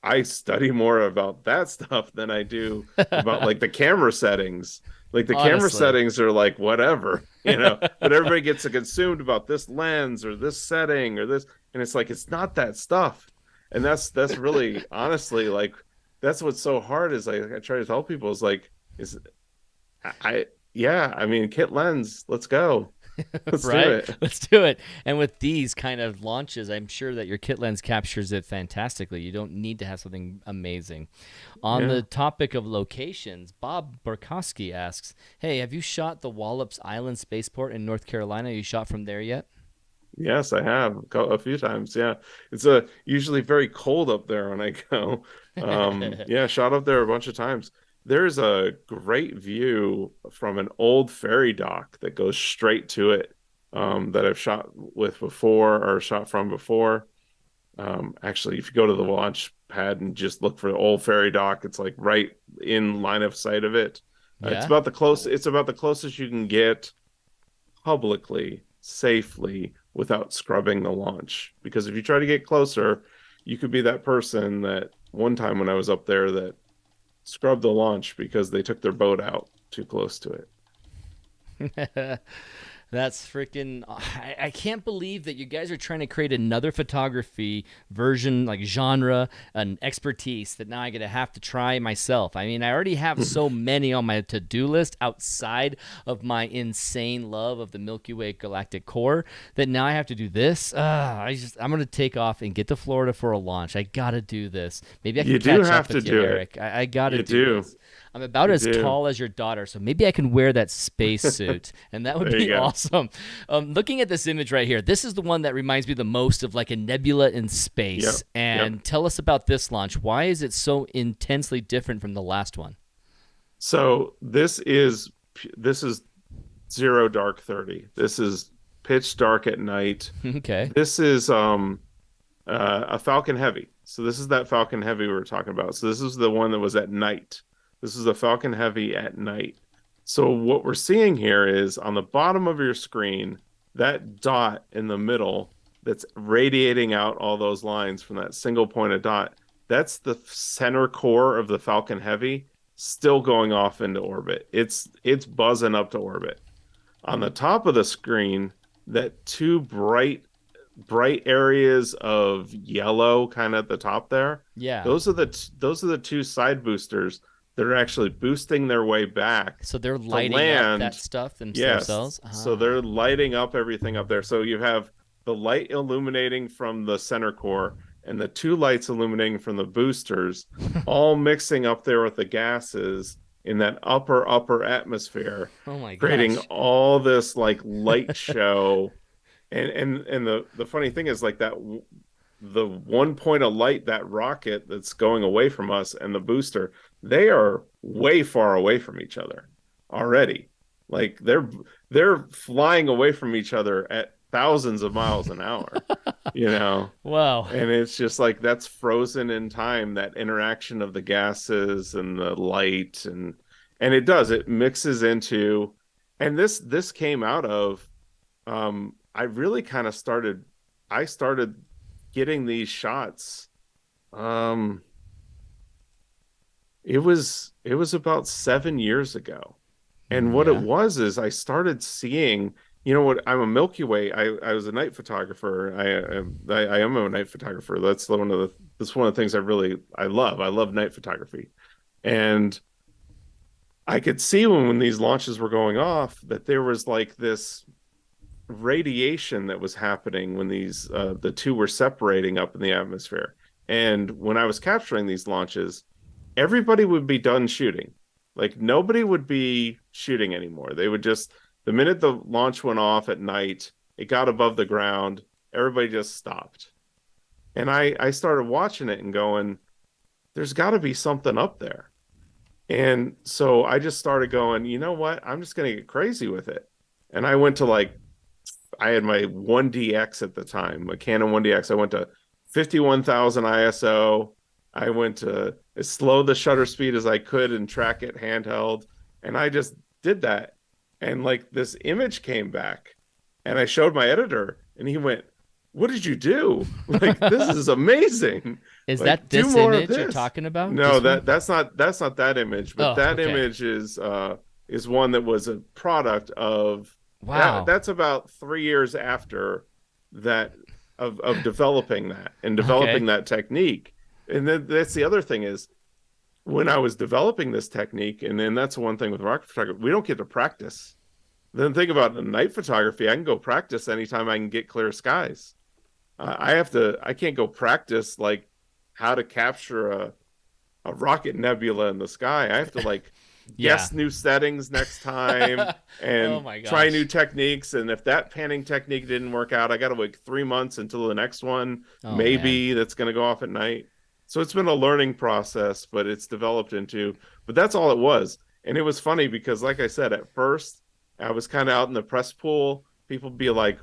I study more about that stuff than I do about like the camera settings. Like the camera Honestly. settings are like whatever, but everybody gets consumed about this lens or this setting or this, and it's like it's not that stuff. And that's really honestly like that's what's so hard is I try to tell people is like is I yeah, I mean kit lens, let's go. Let's do Right? it. Let's do it. And with these kind of launches, I'm sure that your kit lens captures it fantastically. You don't need to have something amazing. On Yeah. the topic of locations, Bob Burkowski asks, hey, have you shot the Wallops Island Spaceport in North Carolina? You shot from there yet? Yes, I have a few times. Yeah, it's usually very cold up there when I go. Yeah, shot up there a bunch of times. There's a great view from an old ferry dock that goes straight to it. That I've shot with before or shot from before. Actually, if you go to the launch pad and just look for the old ferry dock, it's like right in line of sight of it. Yeah. It's about the closest you can get publicly, safely, without scrubbing the launch. Because if you try to get closer, you could be that person that one time when I was up there that scrubbed the launch because they took their boat out too close to it. That's freaking. I can't believe that you guys are trying to create another photography version, like genre and expertise that now I gotta have to try myself. I mean, I already have so many on my to do list outside of my insane love of the Milky Way galactic core that now I have to do this. I'm gonna take off and get to Florida for a launch. I gotta do this. Maybe I can You do catch up have to with you, do it. Eric. I gotta You do do. this. I'm about You as do. tall as your daughter, so maybe I can wear that space suit, and that would There you be go. awesome. Looking at this image right here, this is the one that reminds me the most of like a nebula in Yep. space. Yep. And tell us about this launch. Why is it so intensely different from the last one? So this is zero dark 30. This is pitch dark at night. Okay. This is a Falcon Heavy. So this is that Falcon Heavy we were talking about. So this is the one that was at night. This is a Falcon Heavy at night. So what we're seeing here is on the bottom of your screen, that dot in the middle, that's radiating out all those lines from that single pointed dot. That's the center core of the Falcon Heavy still going off into orbit. It's buzzing up to orbit. On the top of the screen, that two bright areas of yellow kind of at the top there, Yeah. those are the two side boosters that are actually boosting their way back So they're to lighting up that land. stuff Yes. themselves. So Ah. they're lighting up everything up there. So you have the light illuminating from the center core and the two lights illuminating from the boosters, all mixing up there with the gases in that upper atmosphere, Oh my creating gosh. all this like light show. And the funny thing is like that the one point of light, that rocket that's going away from us and the booster, they are way far away from each other already. Like they're flying away from each other at thousands of miles an hour, you know. Wow. And it's just like that's frozen in time, that interaction of the gases and the light, and it mixes into, and this came out of I really kind of I started getting these shots. Um, it was about 7 years ago. And what it Yeah. was is I started seeing, you know what, I'm a Milky Way. I was a night photographer. I am a night photographer. That's one of the things I love. I love night photography. And I could see when these launches were going off that there was like this radiation that was happening when the two were separating up in the atmosphere. And when I was capturing these launches, everybody would be done shooting. Like nobody would be shooting anymore. They would just, the minute the launch went off at night, it got above the ground, everybody just stopped. And I started watching it and going, there's got to be something up there. And so I just started going, you know what? I'm just going to get crazy with it. And I went to like, I had my 1DX at the time, a Canon 1DX. I went to 51,000 ISO. I went to as slow the shutter speed as I could and track it handheld. And I just did that. And like this image came back and I showed my editor and he went, "What did you do? Like, this is amazing." Is Like, that do this more of image you're this. talking about? No, This one? that's not that image, but Oh, that okay. image is one that was a product of Wow. that's about 3 years after that of developing that and Okay. developing that technique. And then that's the other thing is when I was developing this technique, and then that's one thing with rocket photography, we don't get to practice. Then think about the night photography. I can go practice anytime I can get clear skies. I can't go practice like how to capture a rocket nebula in the sky. I have to like Yeah. guess new settings next time Oh and my try new gosh. techniques. And if that panning technique didn't work out, I got to wait 3 months until the next one, Oh man. maybe that's going to go off at night. So it's been a learning process, but it's developed into, but that's all it was. And it was funny because, like I said, at first I was kind of out in the press pool. People be like,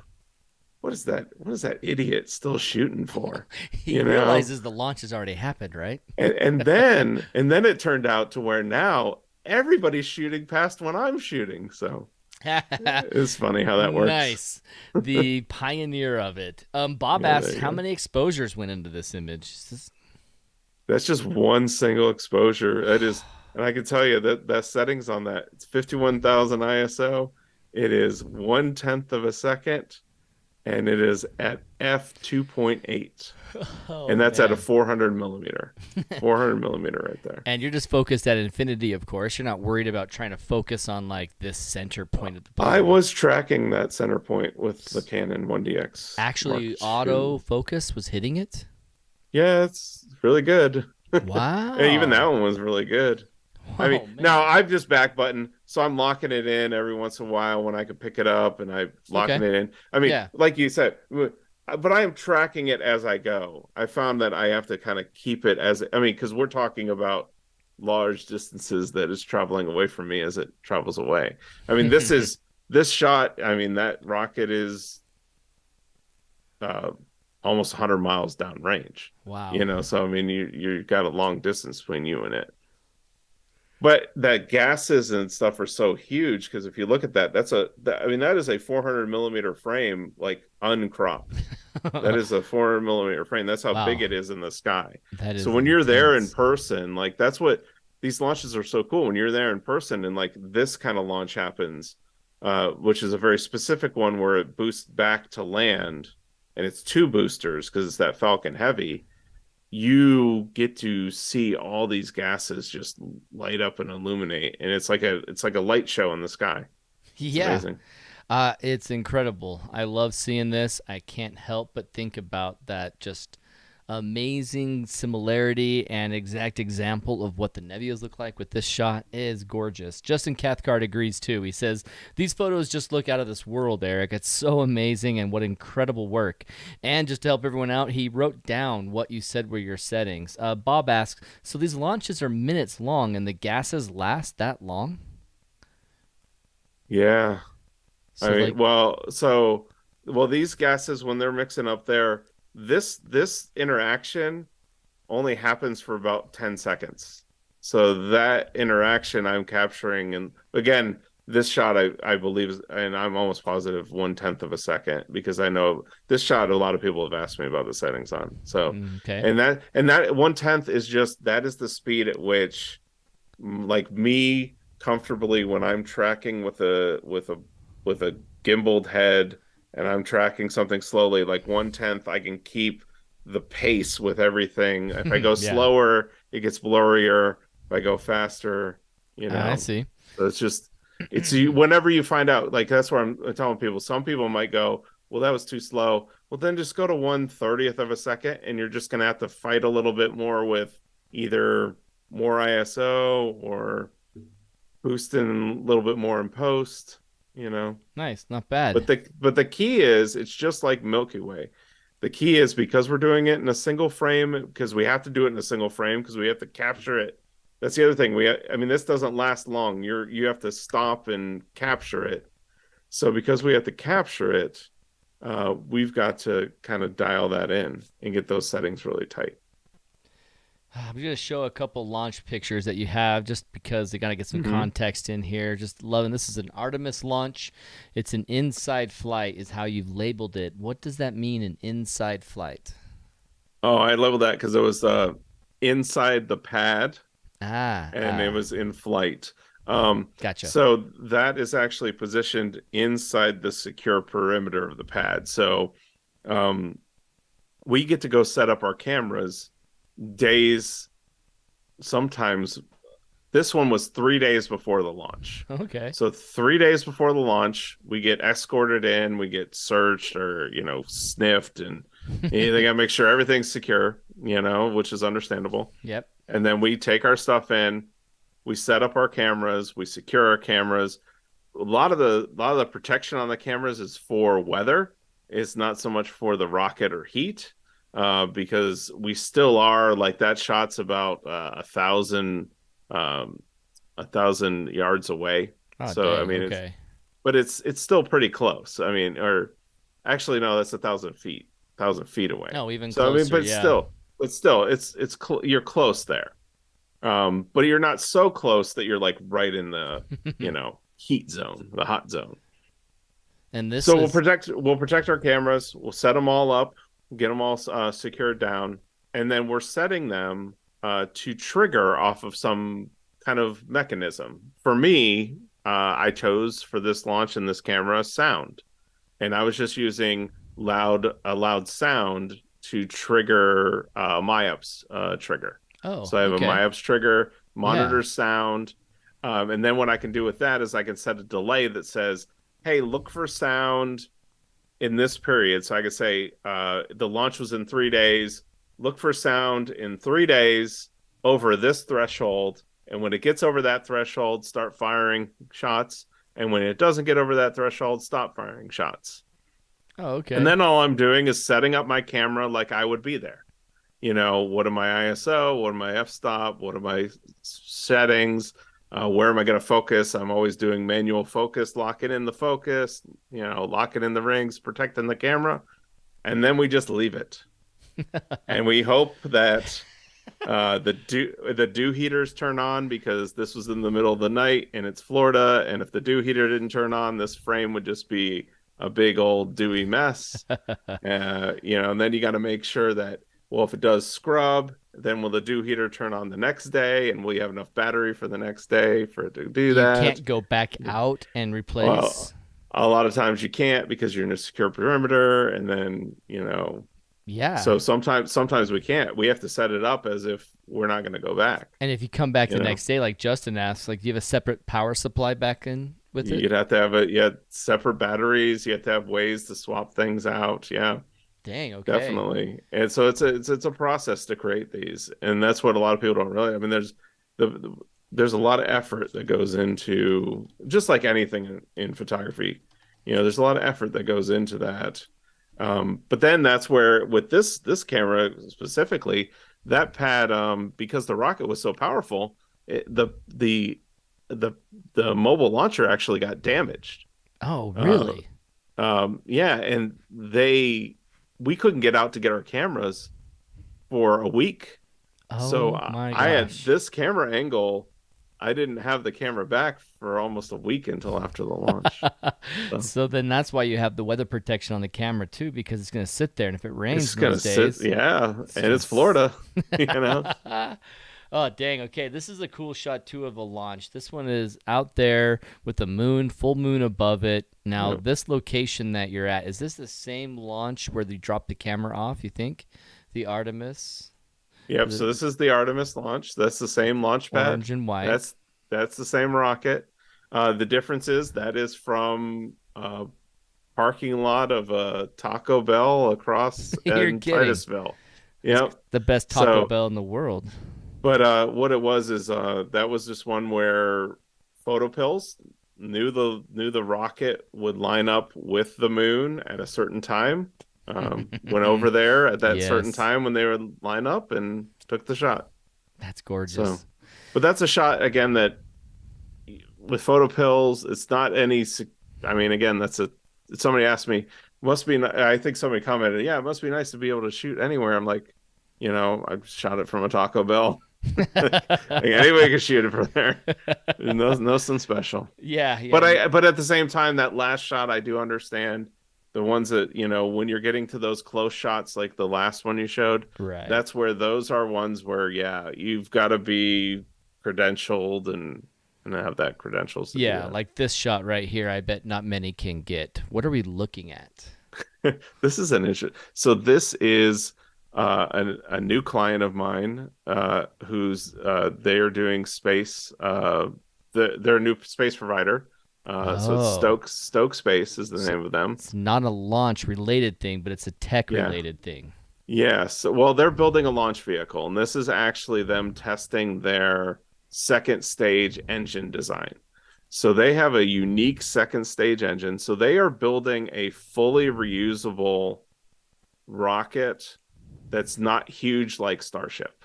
what is that? What is that idiot still shooting for? He You know? realizes the launch has already happened, right? And then it turned out to where now everybody's shooting past when I'm shooting. So it's funny how that works. Nice. The pioneer of it. Bob Yeah, there asks, you how go. many exposures went into this image? That's just one single exposure. That is, and I can tell you that settings on that, it's 51,000 ISO. It is 1/10 of a second, and it is at f2.8, Oh and that's at a man. 400 millimeter right there. And you're just focused at infinity, of course. You're not worried about trying to focus on like this center point of the I pole. was tracking that center point with the Canon 1DX Mark Actually, II. auto focus was hitting it. Yeah, it's really good. And even that Wow. one was really good. I mean, Oh now man. I've just back button, so I'm locking it in every once in a while when I can pick it up, and I'm locking Okay. it in. I mean, Yeah. like you said, but I am tracking it as I go. I found that I have to kind of keep it as, I mean, because we're talking about large distances that is traveling away from me as it travels away. I mean, this shot. I mean, that rocket is uh, almost 100 miles downrange. Wow. You know, so I mean, you got a long distance between you and it. But that gases and stuff are so huge because if you look at that, I mean, that is a 400 millimeter frame, like uncropped. That is a 400 millimeter frame. That's how big Wow, it is in the sky. that So is when you're there in intense. person, like that's what these launches are so cool. When you're there in person and like this kind of launch happens, which is a very specific one where it boosts back to land, and it's two boosters because it's that Falcon Heavy. You get to see all these gases just light up and illuminate, and it's like a light show in the sky. It's Yeah, amazing. it's incredible. I love seeing this. I can't help but think about that just amazing similarity and exact example of what the Nebulas look like with this shot is gorgeous. Justin Cathcart agrees too. He says, these photos just look out of this world, Eric. It's so amazing and what incredible work. And just to help everyone out, he wrote down what you said were your settings. Bob asks, so these launches are minutes long and the gases last that long? Yeah. I So mean, like, well, these gases when they're mixing up there, this interaction only happens for about 10 seconds. So that interaction I'm capturing, and again, this shot I believe is, and I'm almost positive 1/10 of a second because I know this shot a lot of people have asked me about the settings on. So okay. and that 1/10 is just that is the speed at which like me comfortably when I'm tracking with a gimbaled head and I'm tracking something slowly, like 1/10, I can keep the pace with everything. If I go Yeah, slower, it gets blurrier. If I go faster, you I know. see. So it's whenever you find out, like that's where I'm telling people. Some people might go, well, that was too slow. Well, then just go to 1/30th of a second, and you're just gonna have to fight a little bit more with either more ISO or boosting a little bit more in post, you know. Nice, not bad. But the key is it's just like Milky Way. The key is because we're doing it in a single frame, because we have to do it in a single frame because we have to capture it. That's the other thing. I mean, this doesn't last long. You have to stop and capture it. So because we have to capture it, we've got to kind of dial that in and get those settings really tight. I'm going to show a couple launch pictures that you have just because they got to get some Mm-hmm. context in here. Just loving this is an Artemis launch. It's an inside flight, is how you've labeled it. What does that mean, an inside flight? Oh, I leveled that because it was inside the pad and it Ah, was in flight. Um, gotcha. so that is actually positioned inside the secure perimeter of the pad. So um, we get to go set up our cameras days, sometimes. This one was 3 days before the launch. Okay. So 3 days before the launch, we get escorted in, we get searched or, sniffed, and they got to make sure everything's secure, which is understandable. Yep. And then we take our stuff in, we set up our cameras, we secure our cameras. A lot of the protection on the cameras is for weather. It's not so much for the rocket or heat, because we still are like that shot's about 1,000 yards away. Oh, So I dang. mean, Okay. it's still pretty close. I mean, or actually no, that's 1,000 feet, 1,000 feet away. No, even So I mean, closer. but Yeah. still, you're close there. But you're not so close that you're like right in the heat zone, the hot zone. And this So we'll is protect our cameras. We'll set them all up, get them all secured down, and then we're setting them to trigger off of some kind of mechanism. For me, I chose for this launch and this camera sound, and I was just using a loud sound to trigger MyUp's trigger. oh, So I have a okay. MyUp's trigger, Yeah. monitor sound, and then what I can do with that is I can set a delay that says, "Hey, look for sound in this period." So I could say the launch was in 3 days. Look for sound in 3 days over this threshold, and when it gets over that threshold, start firing shots. And when it doesn't get over that threshold, stop firing shots. Oh, And okay. then all I'm doing is setting up my camera like I would be there. What are my ISO? What are my f-stop? What are my settings? Where am I going to focus? I'm always doing manual focus, locking in the focus, locking in the rings, protecting the camera. And then we just leave it. And we hope that the dew heaters turn on, because this was in the middle of the night and it's Florida. And if the dew heater didn't turn on, this frame would just be a big old dewy mess. And then you got to make sure that, well, if it does scrub, then will the dew heater turn on the next day, and will you have enough battery for the next day for it to do You that? can't go back out and Well, replace. a lot of times you can't because you're in a secure perimeter, and then Yeah. so sometimes we can't. We have to set it up as if we're not going to go back. And if you come back You the know, next day, like Justin asked, like, do you have a separate power supply back in with it? you'd have to have you had separate batteries. You have to have ways to swap things out. Yeah. Dang, okay. Definitely. And so it's a process to create these. And that's what a lot of people don't really, I mean, there's a lot of effort that goes into just like anything in photography. There's a lot of effort that goes into that. But then that's where with this camera specifically, that pad, because the rocket was so powerful, the the mobile launcher actually got damaged. Oh, Uh, really? yeah, and we couldn't get out to get our cameras for a week. So Oh my I had gosh. this camera angle. I didn't have the camera back for almost a week until after the launch. So So then that's why you have the weather protection on the camera too, because it's going to sit there, and if it rains it's in gonna those sit, days, yeah, it's and going it's Florida, you know. to. Oh, dang. Okay, this is a cool shot too of a launch. This one is out there with the moon, full moon above it. Now, Yeah. this location that you're at, is this the same launch where they dropped the camera off, you think? The Artemis? Yep. The So this is the Artemis launch. That's the same launch pad. orange and white. That's the same rocket. The difference is that is from parking lot of a Taco Bell across You're in kidding. Titusville. It's Yep. the best Taco So, Bell in the world. but what it was is that was just one where photopills knew the rocket would line up with the moon at a certain time. Went over there at that certain Yes. time when they would line up and took the shot. That's So, gorgeous. but that's a shot again that with photopills, it's not any. I mean, again, that's a. Somebody asked me, must be. I think somebody commented, yeah, it must be nice to be able to shoot anywhere. I'm like, I shot it from a Taco Bell. Like, anybody can shoot it from there. Nothing special. Yeah, yeah. But at the same time, that last shot, I do understand the ones that when you're getting to those close shots, like the last one you showed, Right. that's where those are ones where yeah, you've got to be credentialed and have that credentials to do Yeah, like this shot right here, I bet not many can get. What are we looking at? that. This is an issue. So this is a new client of mine who's they are doing space. They're a new space provider. So it's Oh, Stoke Space is the so name of them. it's not a launch related thing, but it's a tech Yeah. related thing. Yes. Well, they're building a launch vehicle, and this is actually them testing their second stage engine design. So they have a unique second stage engine. So they are building a fully reusable rocket that's not huge like Starship.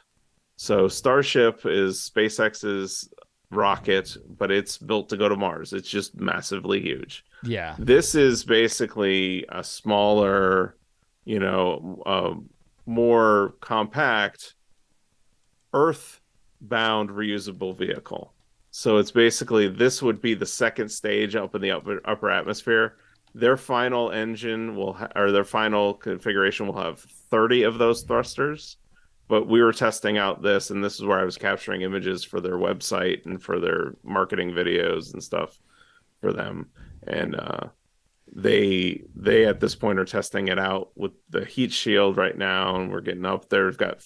So Starship is SpaceX's rocket, but it's built to go to Mars. It's just massively huge. Yeah. This is basically a smaller, more compact Earth-bound reusable vehicle. So it's basically this would be the second stage up in the upper atmosphere. Their final engine or their final configuration will have 30 of those thrusters. But we were testing out this, and this is where I was capturing images for their website and for their marketing videos and stuff for them. And they at this point are testing it out with the heat shield right now, and we're getting up there. We've got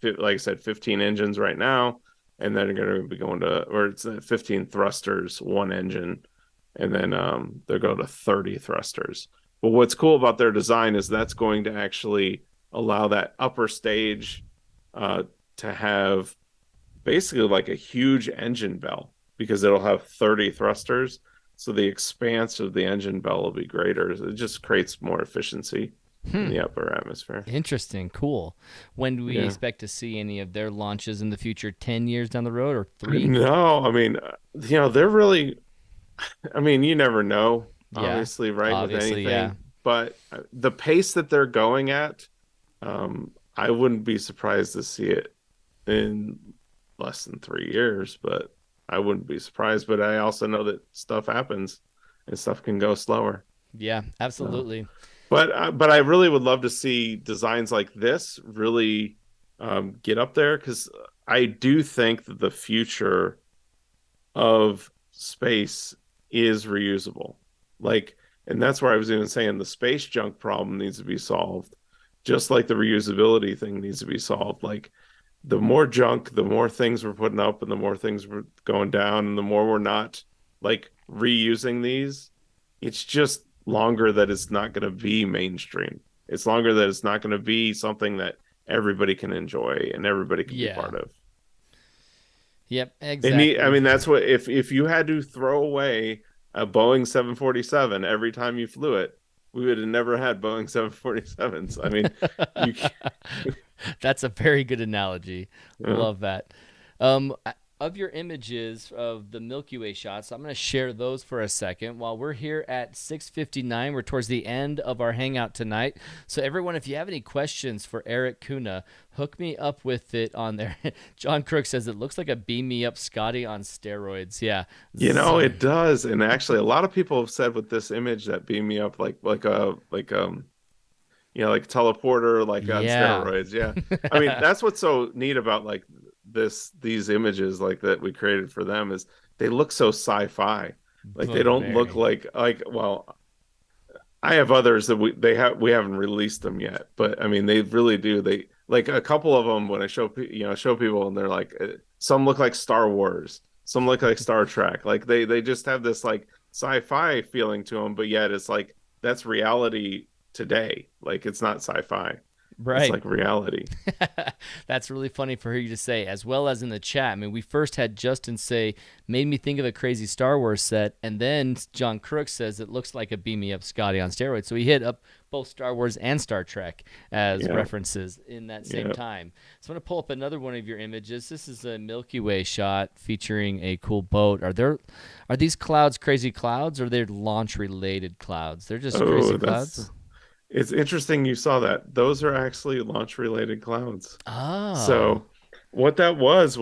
like I said, 15 engines right now, and then they're going to be going to, or it's 15 thrusters, one engine, and then they're going to 30 thrusters. But what's cool about their design is that's going to actually allow that upper stage to have basically like a huge engine bell because it'll have 30 thrusters. So the expanse of the engine bell will be greater. It just creates more efficiency in Hmm. the upper atmosphere. Interesting. Cool. When do we Yeah. expect to see any of their launches in the future? 10 years down the road or three? No, I mean, they're really, I mean, you never know, Yeah. obviously, right, with Obviously, yeah. anything. But the pace that they're going at, I wouldn't be surprised to see it in less than 3 years, but I wouldn't be surprised. But I also know that stuff happens and stuff can go slower. Yeah, So, absolutely. but I really would love to see designs like this really get up there, because I do think that the future of space is reusable. Like, and that's where I was even saying the space junk problem needs to be solved, just like the reusability thing needs to be solved. Like, the more junk, the more things we're putting up, and the more things we're going down, and the more we're not like reusing these, it's just longer that it's not going to be mainstream. It's longer that it's not going to be something that everybody can enjoy and everybody can be Yeah. part of. Yep, I exactly. mean, that's what, if you had to throw away a Boeing 747 every time you flew it, we would have never had Boeing 747s. I mean, you, That's a very good analogy. know, Love that. Of your images of the Milky Way shots, I'm going to share those for a second. While we're here at 6:59, we're towards the end of our hangout tonight. So everyone, if you have any questions for Erik Kuna, hook me up with it on there. John Crook says it looks like a beam me up Scotty on steroids. Yeah. So it does. And actually, a lot of people have said with this image that beam me up like teleporter, like on yeah. steroids. Yeah. I mean, that's what's so neat about like these images like that we created for them, is they look so sci-fi. Like, they But don't look very. like well, I have others that we haven't released them yet, but I mean, they really do. They like a couple of them when I show people, and they're like, some look like Star Wars, some look like Star Trek. Like, they just have this like sci-fi feeling to them, but yet it's like that's reality today. Like, it's not sci-fi. It's Right. like reality. That's really funny for you to say, as well as in the chat. I mean, we first had Justin say, made me think of a crazy Star Wars set. And then John Crook says it looks like a Beam Me Up Scotty on steroids. So he hit up both Star Wars and Star Trek as Yeah. references in that same Yeah. time. So I'm going to pull up another one of your images. This is a Milky Way shot featuring a cool boat. Are these clouds crazy clouds, or they're launch related clouds? They're just crazy Oh, that's clouds? it's interesting you saw that. Those are actually launch related clouds. Oh. So what that was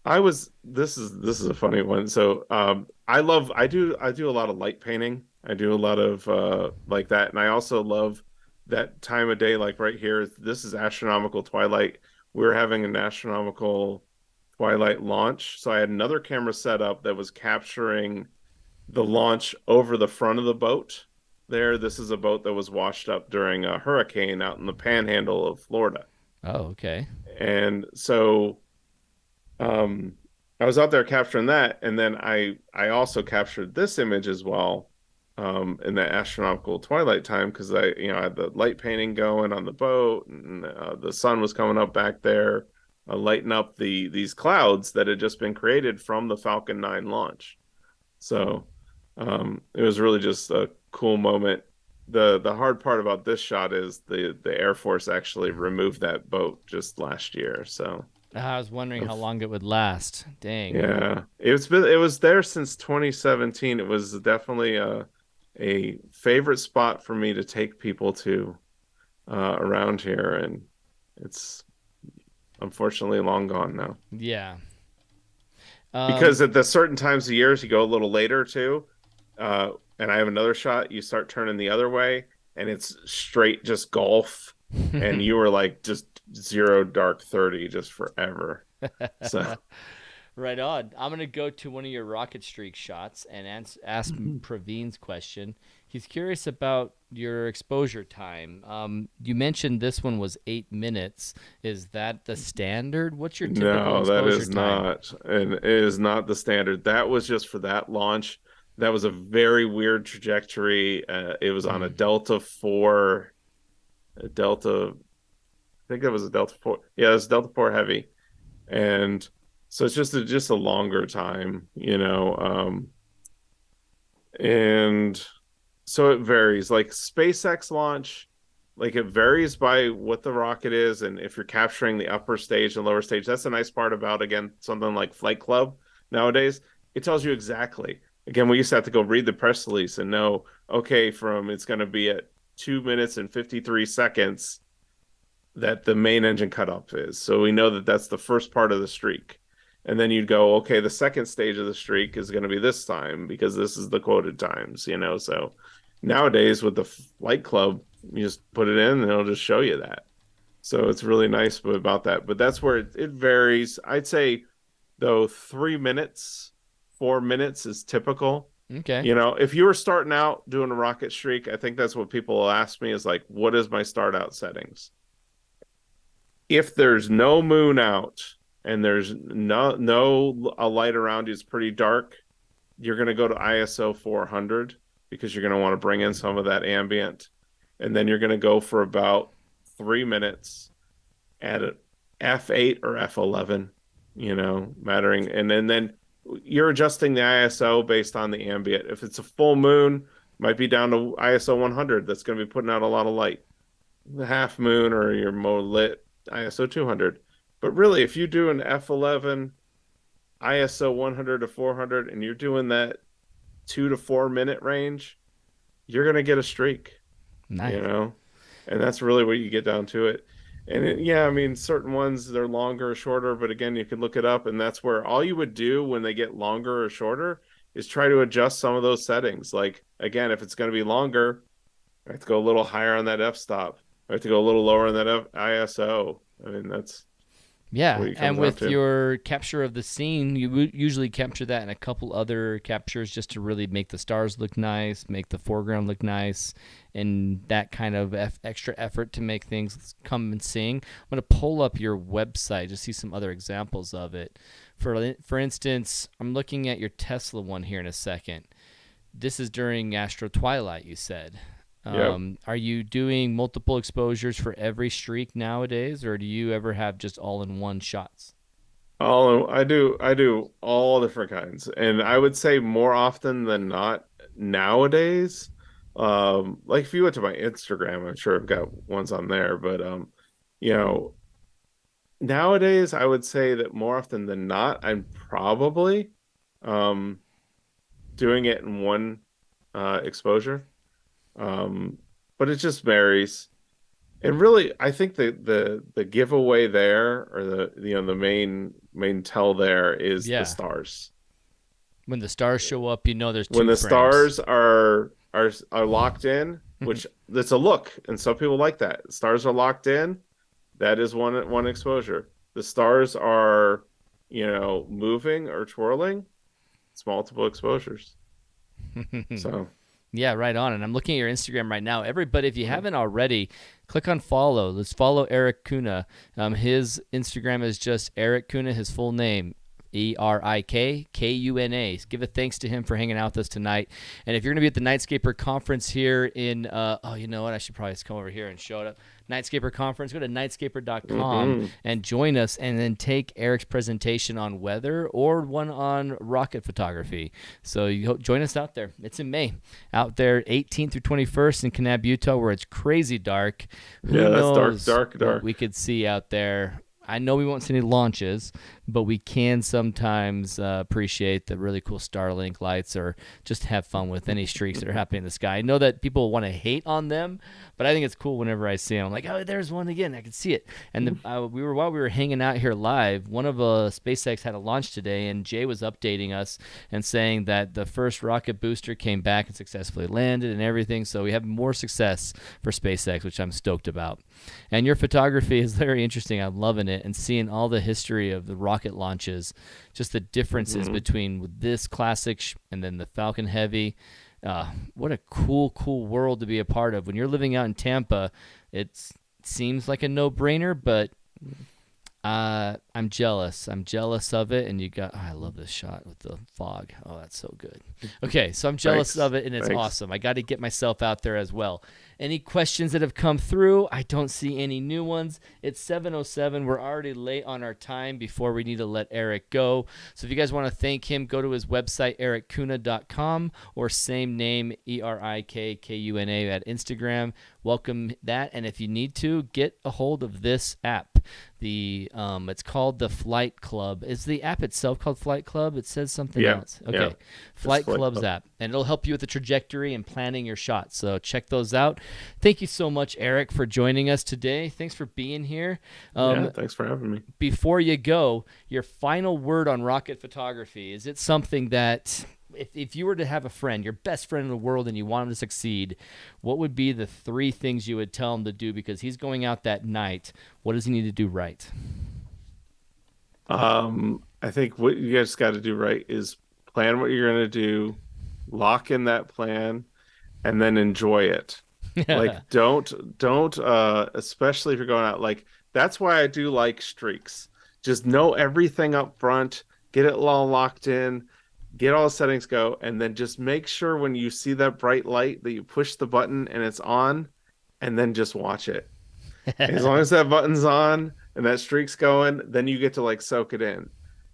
I was this is a funny one. So I do a lot of light painting. I do a lot of like that, and I also love that time of day, like right here. This is astronomical twilight. We're having an astronomical twilight launch. So I had another camera set up that was capturing the launch over the front of the boat. This is a boat that was washed up during a hurricane out in the panhandle of Florida. Oh, okay. And so um, I was out there capturing that, and then I also captured this image as well in the astronomical twilight time, because I had the light painting going on the boat, and the sun was coming up back there, lighting up these clouds that had just been created from the Falcon 9 launch. So it was really just a cool moment. The hard part about this shot is the Air Force actually removed that boat just last year. So I was wondering how of long it would last. Dang. yeah, it was there since 2017. It was definitely a favorite spot for me to take people to around here, and it's unfortunately long gone now. Yeah. Because Um, at the certain times of years, you go a little later too, and I have another shot. You start turning the other way, and it's straight just golf, and you were like just zero dark 30 just forever. So right on. I'm going to go to one of your rocket streak shots and ask Praveen's question. He's curious about your exposure time. You mentioned this one was 8 minutes. Is that the standard? What's your typical no, that exposure is time? not, and it is not the standard. That was just for that launch. That was a very weird trajectory. It was on a Mm. Delta 4, a Delta, I think it was a Delta 4. Yeah, it was Delta 4 heavy. And so it's just a longer time, and so it varies. Like SpaceX launch, like it varies by what the rocket is, and if you're capturing the upper stage and lower stage. That's the nice part about, again, something like Flight Club nowadays. It tells you exactly. Again, we used to have to go read the press release and know, okay, from it's going to be at 2 minutes and 53 seconds that the main engine cutoff is. So we know that that's the first part of the streak. And then you'd go, okay, the second stage of the streak is going to be this time because this is the quoted times. So Nowadays with the Flight Club, you just put it in and it'll just show you that. So it's really nice about that. But that's where it varies. I'd say though 3 minutes, 4 minutes is typical. Okay. If you were starting out doing a rocket streak, I think that's what people will ask me is like, what is my start out settings? If there's no moon out and there's no a light around you, it's pretty dark, you're going to go to ISO 400 because you're going to want to bring in some of that ambient. And then you're going to go for about 3 minutes at an F8 or F11, mattering. And then you're adjusting the ISO based on the ambient. If it's a full moon, might be down to ISO 100. That's going to be putting out a lot of light. The half moon or your more lit ISO 200. But really, if you do an F11, ISO 100 to 400, and you're doing that 2 to 4 minute range, you're going to get a streak. Nice. And that's really what you get down to it. And I mean, certain ones, they're longer or shorter, but again, you can look it up. And that's where all you would do when they get longer or shorter is try to adjust some of those settings. Like, again, if it's going to be longer, I have to go a little higher on that f-stop. I have to go a little lower on that ISO. I mean, that's Yeah, and with your capture of the scene, you usually capture that in a couple other captures just to really make the stars look nice, make the foreground look nice, and that kind of extra effort to make things come and sing. I'm going to pull up your website to see some other examples of it. For instance, I'm looking at your Tesla one here in a second. This is during Astro Twilight, you said. Yep. Are you doing multiple exposures for every streak nowadays, or do you ever have just all-in-one shots? I do all different kinds, and I would say more often than not nowadays. Like if you went to my Instagram, I'm sure I've got ones on there, but nowadays I would say that more often than not, I'm probably doing it in one exposure. But it just varies. And really, I think the giveaway there, or the main tell there is the stars. When the stars show up, there's two when the frames. Stars are locked in, which that's a look, and some people like that. Stars are locked in. That is one exposure. The stars are, moving or twirling. It's multiple exposures. So. Yeah, right on. And I'm looking at your Instagram right now. Everybody, if you haven't already, click on follow. Let's follow Erik Kuna. His Instagram is just Erik Kuna, his full name, ErikKuna. Give a thanks to him for hanging out with us tonight. And if you're going to be at the Nightscaper conference here in, you know what? I should probably just come over here and show it up. Nightscaper conference. Go to nightscaper.com and join us, and then take Erik's presentation on weather or one on rocket photography. So you join us out there. It's in May, out there 18th through 21st in Kanab, Utah, where it's crazy dark. Who knows that's dark. What we could see out there. I know we won't see any launches, but we can sometimes appreciate the really cool Starlink lights, or just have fun with any streaks that are happening in the sky. I know that people want to hate on them, but I think it's cool whenever I see them. I'm like, oh, there's one again. I can see it. And while we were hanging out here live, one of SpaceX had a launch today, and Jay was updating us and saying that the first rocket booster came back and successfully landed and everything. So we have more success for SpaceX, which I'm stoked about. And your photography is very interesting. I'm loving it, and seeing all the history of the rocket launches, just the differences between this classic and then the Falcon Heavy. What a cool world to be a part of. When you're living out in Tampa, it seems like a no-brainer, but I'm jealous. I'm jealous of it, and I love this shot with the fog. Oh, that's so good. Okay, so I'm jealous of it, and it's awesome. I got to get myself out there as well. Any questions that have come through? I don't see any new ones. It's 7:07. We're already late on our time before we need to let Erik go. So if you guys want to thank him, go to his website, erikkuna.com, or same name, ErikKuna at Instagram. Welcome that. And if you need to, get a hold of this app. It's called the Flight Club. Is the app itself called Flight Club? It says something else. Okay. Yeah. Flight Club's app. And it'll help you with the trajectory and planning your shots. So check those out. Thank you so much, Erik, for joining us today. Thanks for being here. Thanks for having me. Before you go, your final word on rocket photography. Is it something that if you were to have a friend, your best friend in the world, and you want him to succeed, what would be the 3 things you would tell him to do? Because he's going out that night. What does he need to do right? I think what you guys got to do right is plan what you're going to do, lock in that plan, and then enjoy it. Like don't especially if you're going out, like that's why I do like streaks. Just know everything up front, get it all locked in, get all the settings go, and then just make sure when you see that bright light that you push the button and it's on, and then just watch it. As long as that button's on and that streak's going, then you get to like soak it in.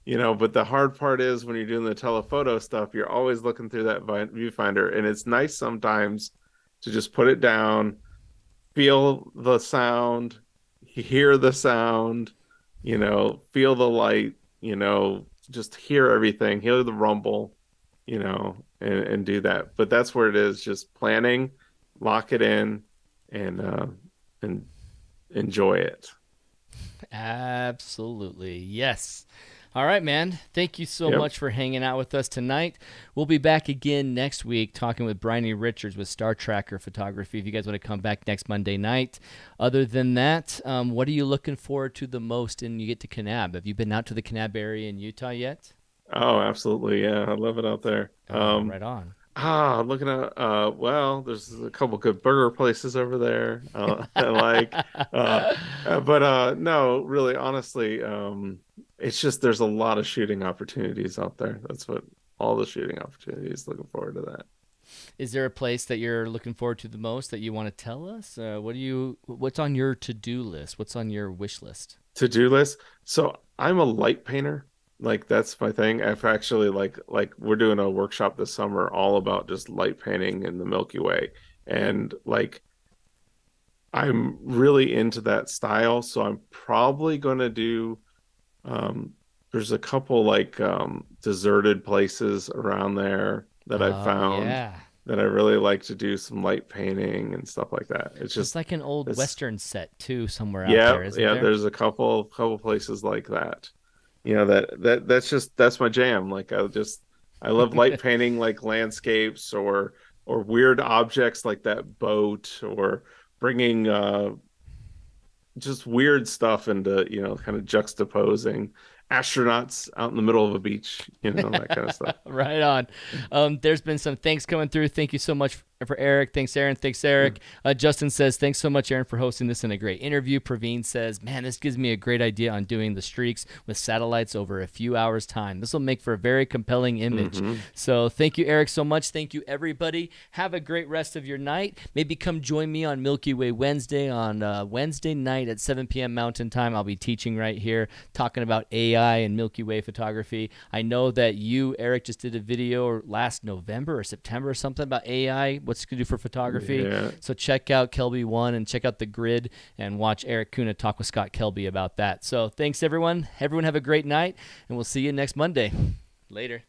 But the hard part is when you're doing the telephoto stuff, you're always looking through that viewfinder, and it's nice sometimes to just put it down, feel the sound, hear the sound, feel the light, just hear everything, hear the rumble, and do that. But that's where it is, just planning, lock it in, and enjoy it. Absolutely. Yes. All right, man. Thank you so much for hanging out with us tonight. We'll be back again next week talking with Bryony Richards with Star Tracker Photography if you guys want to come back next Monday night. Other than that, what are you looking forward to the most when you get to Kanab? Have you been out to the Kanab area in Utah yet? Oh, absolutely. Yeah, I love it out there. Right on. Looking at well, there's a couple good burger places over there. I like, but no, really, honestly, it's just there's a lot of shooting opportunities out there. That's what all the shooting opportunities. Looking forward to that. Is there a place that you're looking forward to the most that you want to tell us? What's on your to-do list? What's on your wish list? To-do list. So I'm a light painter. Like that's my thing. I've actually like we're doing a workshop this summer all about just light painting in the Milky Way. And like I'm really into that style. So I'm probably gonna do there's a couple like deserted places around there that I found that I really like to do some light painting and stuff like that. It's just like an old Western set too somewhere out there, isn't there? There's a couple places like that. That's my jam. Like I love light painting like landscapes or weird objects like that boat, or bringing just weird stuff into, kind of juxtaposing astronauts out in the middle of a beach, that kind of stuff. Right on. There's been some thanks coming through. Thank you so much for Erik. Thanks, Aaron. Thanks, Erik. Justin says, thanks so much, Aaron, for hosting this and a great interview. Praveen says, man, this gives me a great idea on doing the streaks with satellites over a few hours' time. This will make for a very compelling image. So thank you, Erik, so much. Thank you, everybody. Have a great rest of your night. Maybe come join me on Milky Way Wednesday on Wednesday night at 7 p.m. Mountain Time. I'll be teaching right here, talking about AI and Milky Way photography. I know that you, Erik, just did a video last November or September or something about AI, what's going to do for photography. Yeah. So check out Kelby One and check out The Grid and watch Erik Kuna talk with Scott Kelby about that. So thanks, everyone. Everyone have a great night, and we'll see you next Monday. Later.